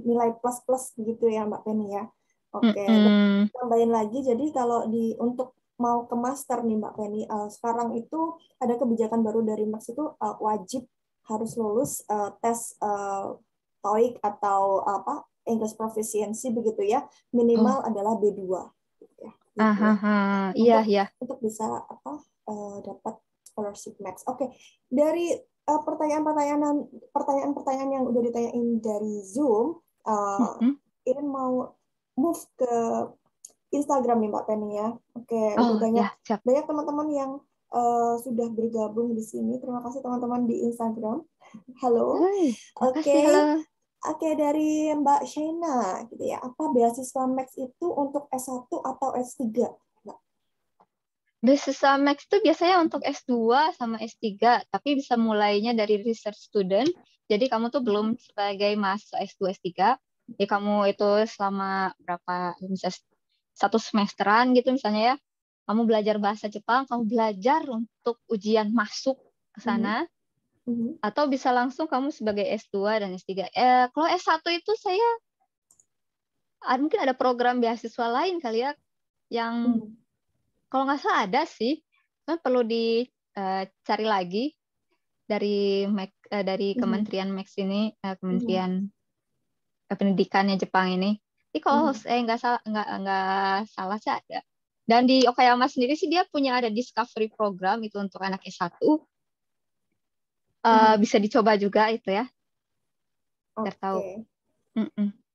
nilai plus-plus gitu ya Mbak Penny ya. Oke, dan tambahin lagi, jadi kalau untuk mau ke master nih Mbak Penny, sekarang itu ada kebijakan baru dari Max itu wajib harus lulus tes TOEIC atau English Proficiency begitu ya, minimal adalah B2. Gitu ya. Iya. Untuk bisa dapat scholarship Max. Oke, dari pertanyaan-pertanyaan yang udah ditanyain dari Zoom, Irin mau move ke Instagram nih Mbak Penny ya. Oke, udah banyak teman-teman yang sudah bergabung di sini. Terima kasih teman-teman di Instagram. Halo. Oke, dari Mbak Shaina gitu ya. Apa beasiswa Max itu untuk S1 atau S3? Beasiswa Max itu biasanya untuk S2 sama S3, tapi bisa mulainya dari research student. Jadi kamu tuh belum sebagai mahasiswa S2, S3. Jadi kamu itu selama misalnya 1 semesteran gitu misalnya ya, kamu belajar bahasa Jepang, kamu belajar untuk ujian masuk ke sana, atau bisa langsung kamu sebagai S2 dan S3. Kalau S1 itu mungkin ada program beasiswa lain kali ya, yang kalau nggak salah ada sih, kan perlu dicari lagi dari Kementerian Max ini, Kementerian Pendidikannya Jepang ini. Jadi kalau nggak salah sih ada. Dan di Okayama sendiri sih dia punya ada discovery program itu untuk anak S1. Bisa dicoba juga itu ya. Biar tahu.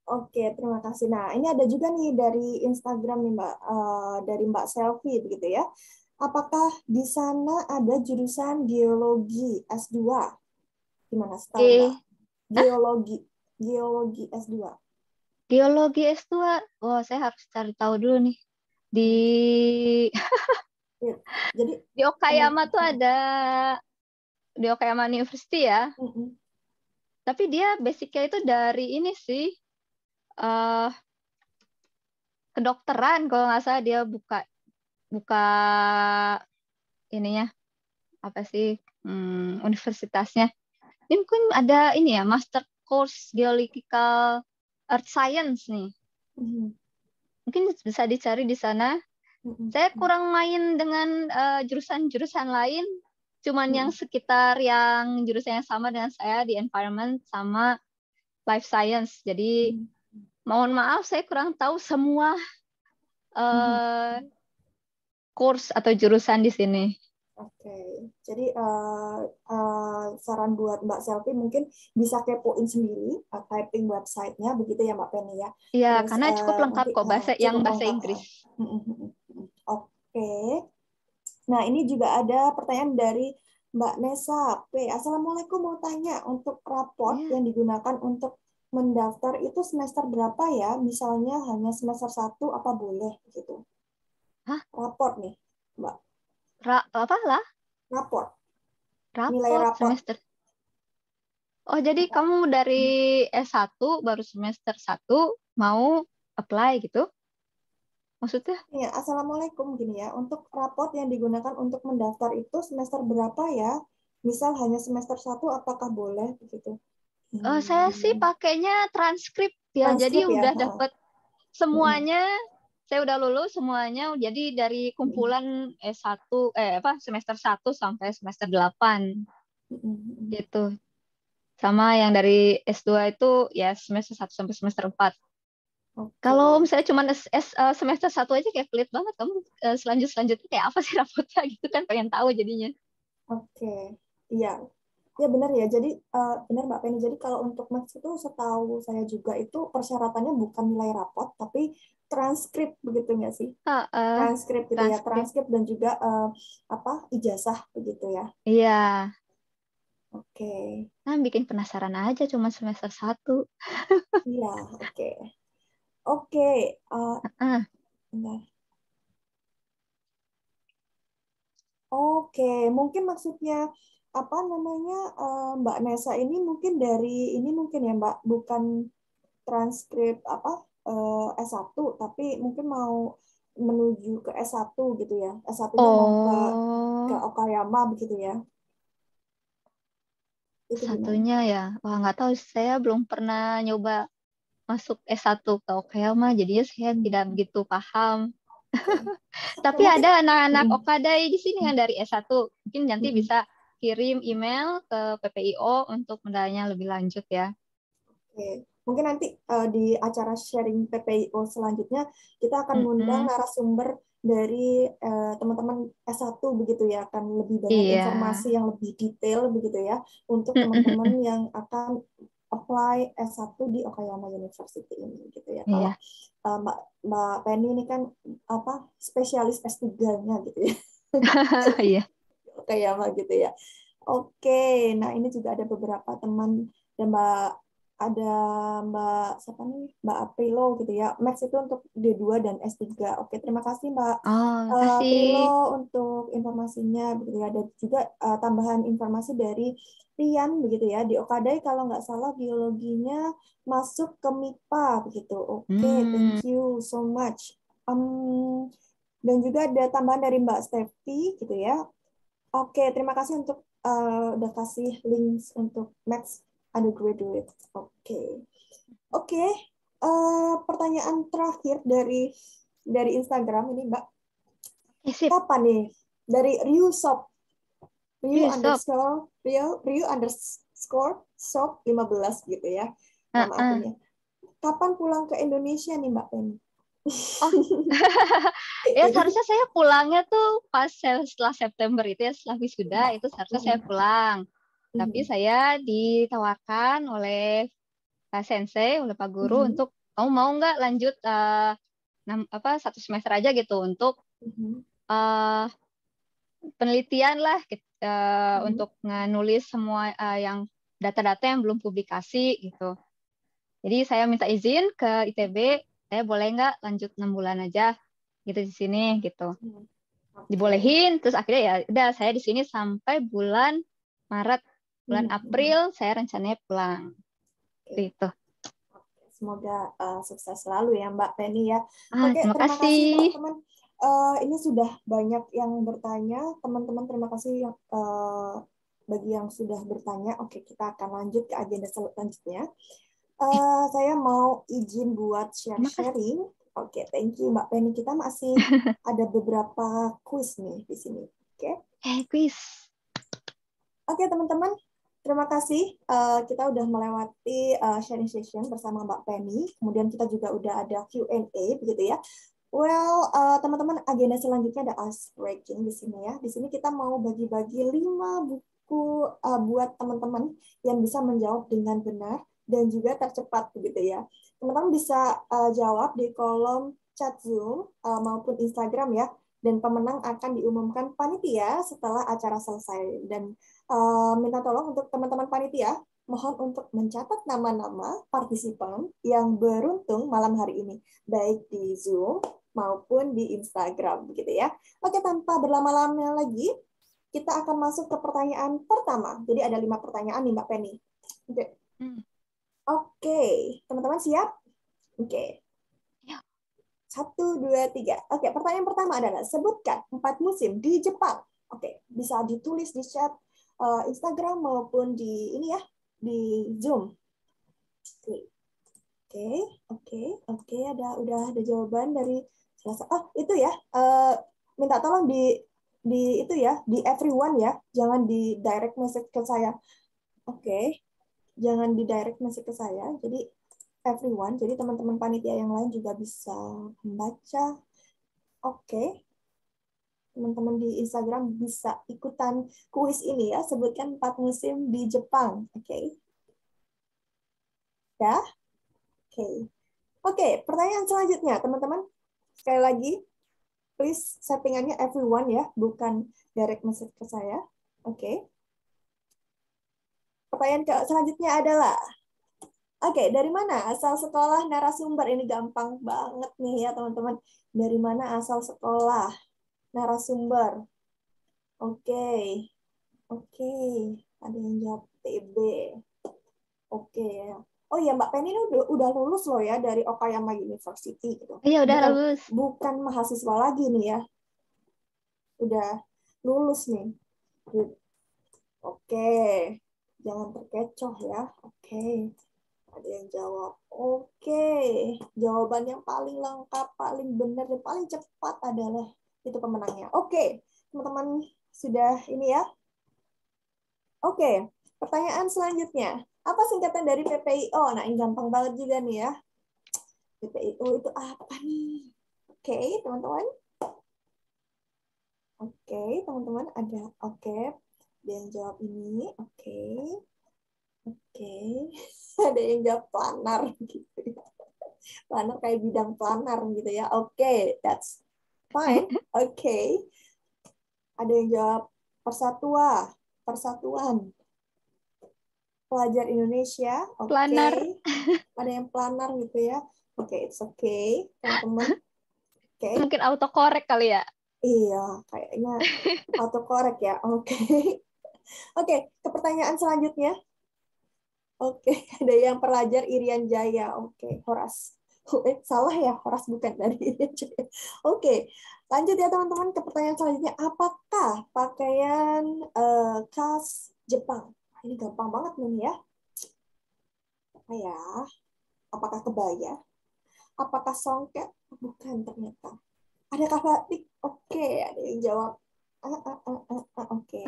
Oke, terima kasih. Nah, ini ada juga nih dari Instagram nih Mbak, dari Mbak Selfie begitu ya. Apakah di sana ada jurusan geologi S2? Gimana setahu Mbak? Geologi S2. Geologi S2. Oh, saya harus cari tahu dulu nih. Jadi di Okayama tuh ada di Okayama University ya. Tapi dia basicnya itu dari ini sih, kedokteran kalau nggak salah, dia buka ininya apa sih universitasnya. Ini mungkin ada ini ya, master course geological earth science nih. Mungkin bisa dicari di sana. Saya kurang main dengan jurusan-jurusan lain, cuman yang sekitar yang jurusan yang sama dengan saya di environment sama life science. Jadi mohon maaf saya kurang tahu semua course atau jurusan di sini. Oke, jadi saran buat Mbak Selvi mungkin bisa kepoin sendiri typing websitenya begitu ya Mbak Penny ya. Iya, Terus karena cukup lengkap nanti kok yang cukup bahasa lengkap. Inggris. Oke. Nah ini juga ada pertanyaan dari Mbak Nesa P. Assalamualaikum, mau tanya untuk raport yang digunakan untuk mendaftar itu semester berapa ya? Misalnya hanya semester 1 apa boleh gitu? Hah? Raport nih, Mbak. Apa lah? Raport. Nilai raport semester. Oh, jadi kamu dari S1 baru semester 1 mau apply gitu? Maksudnya? Ya, Assalamualaikum gini ya. Untuk raport yang digunakan untuk mendaftar itu semester berapa ya? Misal hanya semester 1 apakah boleh begitu? Saya sih pakainya transkrip ya. Jadi Transkrip ya. udah dapat semuanya. Saya udah lulus semuanya. Jadi dari kumpulan S1 semester 1 sampai semester 8. Gitu. Sama yang dari S2 itu ya semester 1 sampai semester 4. Kalau misalnya cuma semester 1 aja kayak pelit banget, kamu selanjutnya kayak apa sih rapotnya gitu kan, pengen tahu jadinya. Oke, iya. Ya benar ya. Jadi benar Mbak Penny. Jadi kalau untuk Max itu setahu saya juga itu persyaratannya bukan nilai rapot, tapi transkrip begitu nggak sih? Transkrip gitu ya, transkrip dan juga ijazah begitu ya. Iya. Oke. Nah, bikin penasaran aja cuma semester 1. Iya, oke. Oke, bentar. Oke, mungkin maksudnya apa namanya Mbak Nesa ini mungkin dari ini mungkin ya Mbak, bukan transkrip S1 tapi mungkin mau menuju ke S1 gitu ya. S1-nya mau ke Okayama begitu ya. Itu satunya ya. Wah, nggak tahu, saya belum pernah nyoba masuk S1 ke Okayama, jadinya saya tidak begitu paham. Tapi ada anak-anak Okada di sini yang dari S1. Mungkin nanti bisa kirim email ke PPIO untuk mendalanya lebih lanjut ya. Oke. Mungkin nanti di acara sharing PPIO selanjutnya kita akan mengundang narasumber dari teman-teman S1 begitu ya, akan lebih banyak informasi yang lebih detail begitu ya untuk teman-teman yang akan apply S1 di Okayama University ini gitu ya. Kalau Mbak Penny ini kan spesialis S3-nya gitu ya. Iya. Okayama gitu ya. Oke, nah ini juga ada beberapa teman dan Mbak siapa nih? Mbak Aprilo gitu ya. Max itu untuk D2 dan S3. Oke, terima kasih Mbak Aprilo untuk informasinya begitu ya. Dan juga tambahan informasi dari Rian begitu ya. Di Okadai kalau nggak salah biologinya masuk ke MIPA begitu. Oke, thank you so much. Dan juga ada tambahan dari Mbak Stefi gitu ya. Oke, terima kasih untuk udah kasih links untuk Max undergraduate. Oke. Pertanyaan terakhir dari Instagram ini, Mbak. Kapan nih? Dari Ryu underscore shop 15 gitu ya. Nama akunnya. Kapan pulang ke Indonesia nih, Mbak Penny? Oh, ya seharusnya saya pulangnya tuh pas setelah September itu ya, setelah wisuda itu seharusnya saya pulang. Tapi saya ditawarkan oleh Pak Sensei, oleh Pak Guru untuk kamu mau nggak lanjut 1 semester aja gitu untuk penelitian lah untuk nulis semua yang data-data yang belum publikasi gitu. Jadi saya minta izin ke ITB, saya boleh nggak lanjut 6 bulan aja gitu di sini gitu. Dibolehin, terus akhirnya ya udah saya di sini sampai bulan Maret, bulan April saya rencananya pulang. Gitu. Semoga sukses selalu ya Mbak Penny ya. Terima kasih teman-teman. Ini sudah banyak yang bertanya. Teman-teman, terima kasih bagi yang sudah bertanya. Oke, kita akan lanjut ke agenda selanjutnya. Saya mau izin buat sharing. Oke, thank you Mbak Penny. Kita masih ada beberapa quiz nih di sini. Oke. Quiz. Oke, teman-teman. Terima kasih. Kita udah melewati sharing session bersama Mbak Penny. Kemudian kita juga udah ada Q&A, begitu ya. Well, teman-teman, agenda selanjutnya ada ice breaking di sini ya. Di sini kita mau bagi-bagi 5 buku buat teman-teman yang bisa menjawab dengan benar dan juga tercepat, begitu ya. Teman-teman bisa jawab di kolom chat Zoom maupun Instagram ya. Dan pemenang akan diumumkan panitia setelah acara selesai. Dan minta tolong untuk teman-teman panitia, mohon untuk mencatat nama-nama partisipan yang beruntung malam hari ini, baik di Zoom maupun di Instagram, begitu ya. Oke, tanpa berlama-lama lagi, kita akan masuk ke pertanyaan pertama. Jadi ada 5 pertanyaan nih, Mbak Penny. Oke, Oke. Teman-teman siap? Oke. 1, 2, 3. Oke, pertanyaan pertama adalah sebutkan 4 musim di Jepang. Oke, bisa ditulis di chat Instagram maupun di ini ya, di Zoom. Oke, udah ada jawaban dari oh, itu ya. Minta tolong di itu ya, di everyone ya, jangan di direct message ke saya. Oke. Jangan di direct message ke saya. Jadi everyone, jadi teman-teman panitia yang lain juga bisa membaca. Oke. Teman-teman di Instagram bisa ikutan kuis ini ya, sebutkan 4 musim di Jepang. Oke. Ya? Oke, pertanyaan selanjutnya, teman-teman. Sekali lagi, please settingannya everyone ya, bukan direct message ke saya. Oke. Pertanyaan selanjutnya adalah, oke, dari mana asal sekolah narasumber? Ini gampang banget nih ya, teman-teman. Dari mana asal sekolah narasumber? Oke. Ada yang jawab TB. Oke ya. Oh iya, Mbak Penny ini udah lulus loh ya dari Okayama University gitu. Iya, udah lulus. Bukan mahasiswa lagi nih ya. Udah lulus nih. Oke. Jangan terkecoh ya. Oke. Ada yang jawab. Oke. Jawaban yang paling lengkap, paling benar, dan paling cepat adalah itu pemenangnya. Oke. Teman-teman sudah ini ya. Oke. Pertanyaan selanjutnya. Apa singkatan dari PPIO? Nah, ini gampang banget juga nih ya. PPIO itu apa nih? Oke, teman-teman. Oke, teman-teman ada. Oke. Ada yang jawab ini. Oke. Ada yang jawab planar gitu ya. Planar kayak bidang planar gitu ya. Oke, that's fine. Oke. Ada yang jawab persatuan. Pelajar Indonesia. Oke. Ada yang planar gitu ya. Oke, it's okay, teman-teman. Oke. Mungkin autocorrect kali ya. Iya, kayaknya autocorrect ya. Oke. Oke, ke pertanyaan selanjutnya. Oke, ada yang pelajar Irian Jaya. Oke, Horas. Salah ya, Horas bukan dari Irian Jaya. Oke, lanjut ya teman-teman ke pertanyaan selanjutnya. Apakah pakaian khas Jepang? Ini gampang banget nih ya. Apa ya? Apakah kebaya? Apakah songket? Bukan ternyata. Adakah batik? Oke, ada yang jawab. Oke.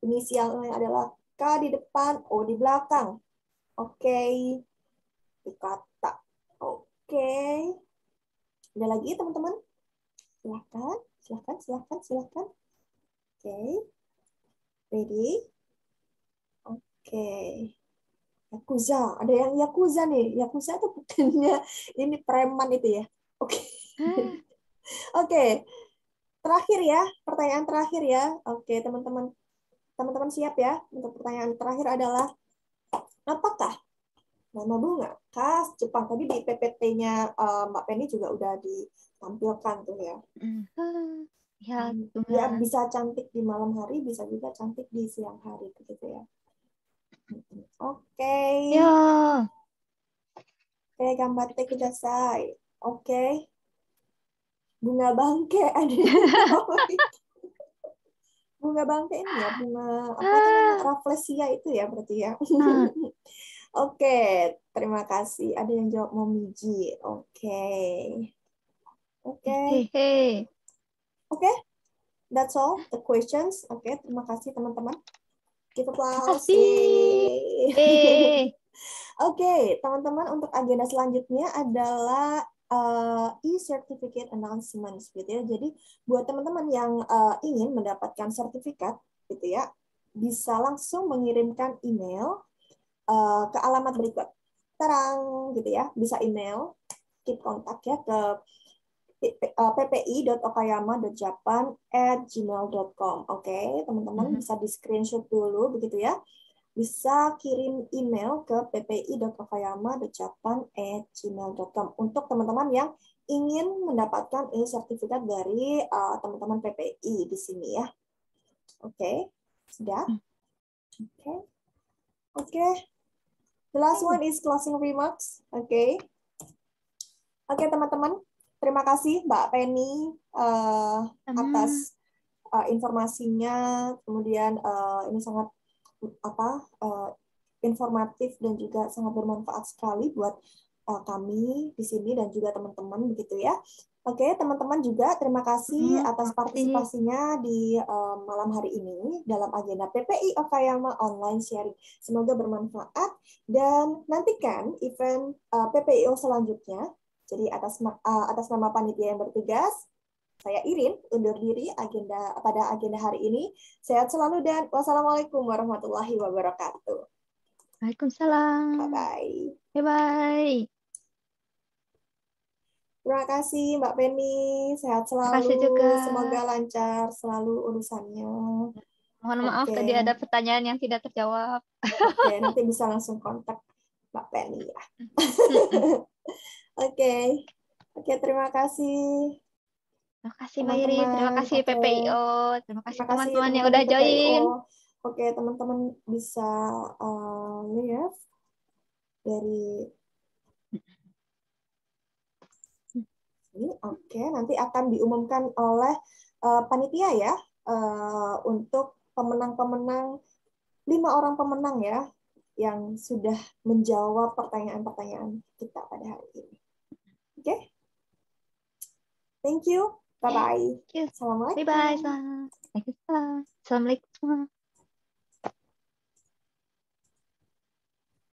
Inisialnya adalah K di depan, O di belakang. Oke. Dikata. Oke. Ada lagi teman-teman? Silahkan. Oke. Ready? Oke. Yakuza. Ada yang Yakuza nih. Yakuza itu bukannya ini preman itu ya. Oke. Oke. Terakhir ya. Pertanyaan terakhir ya. Oke, teman-teman. Teman-teman siap ya. Untuk pertanyaan terakhir adalah, apakah nama bunga khas Jepang? Tadi di PPT-nya Mbak Penny juga udah ditampilkan tuh ya. Ya, bisa cantik di malam hari, bisa juga cantik di siang hari, begitu ya. Oke. Oke, gambatte kudasai. Oke. bunga bangke ada yang jawab. Bunga bangke ini ya, bunga apa itu namanya, Rafflesia itu ya berarti ya. Oke, terima kasih. Ada yang jawab Momiji. Oke. Oke, that's all the questions. Oke, terima kasih teman-teman. Give applause. Oke, teman-teman, untuk agenda selanjutnya adalah e-certificate announcements gitu ya. Jadi buat teman-teman yang ingin mendapatkan sertifikat gitu ya, bisa langsung mengirimkan email ke alamat berikut. Terang gitu ya, bisa email, keep kontak ya ke ppi.okayama.japan@gmail.com. Oke, teman-teman bisa di screenshot dulu begitu ya. Bisa kirim email ke ppi.okayama.japan@gmail.com untuk teman-teman yang ingin mendapatkan sertifikat dari teman-teman PPI di sini ya. Oke, sudah? Oke. The last one is closing remarks. Oke, teman-teman. Terima kasih Mbak Penny atas informasinya. Kemudian ini sangat informatif dan juga sangat bermanfaat sekali buat kami di sini dan juga teman-teman begitu ya. Oke, teman-teman juga terima kasih atas partisipasinya di malam hari ini dalam agenda PPI Okayama Online Sharing. Semoga bermanfaat dan nantikan event PPIO selanjutnya. Jadi atas nama panitia yang bertugas, saya Irin undur diri pada agenda hari ini. Sehat selalu dan wassalamualaikum warahmatullahi wabarakatuh. Waalaikumsalam. Bye-bye. Bye-bye. Terima kasih Mbak Penny. Sehat selalu. Terima kasih juga. Semoga lancar selalu urusannya. Mohon maaf tadi ada pertanyaan yang tidak terjawab. Oke, nanti bisa langsung kontak Mbak Penny ya. Oke, terima kasih. Terima kasih Mbak Irin, terima kasih PPIO, terima kasih teman-teman yang teman-teman udah join. Oke, teman-teman bisa lihat dari ini. Oke, nanti akan diumumkan oleh panitia ya untuk pemenang-pemenang, 5 orang pemenang ya yang sudah menjawab pertanyaan-pertanyaan kita pada hari ini. Oke, thank you. Bye-bye. Assalamualaikum. Bye-bye. Assalamualaikum.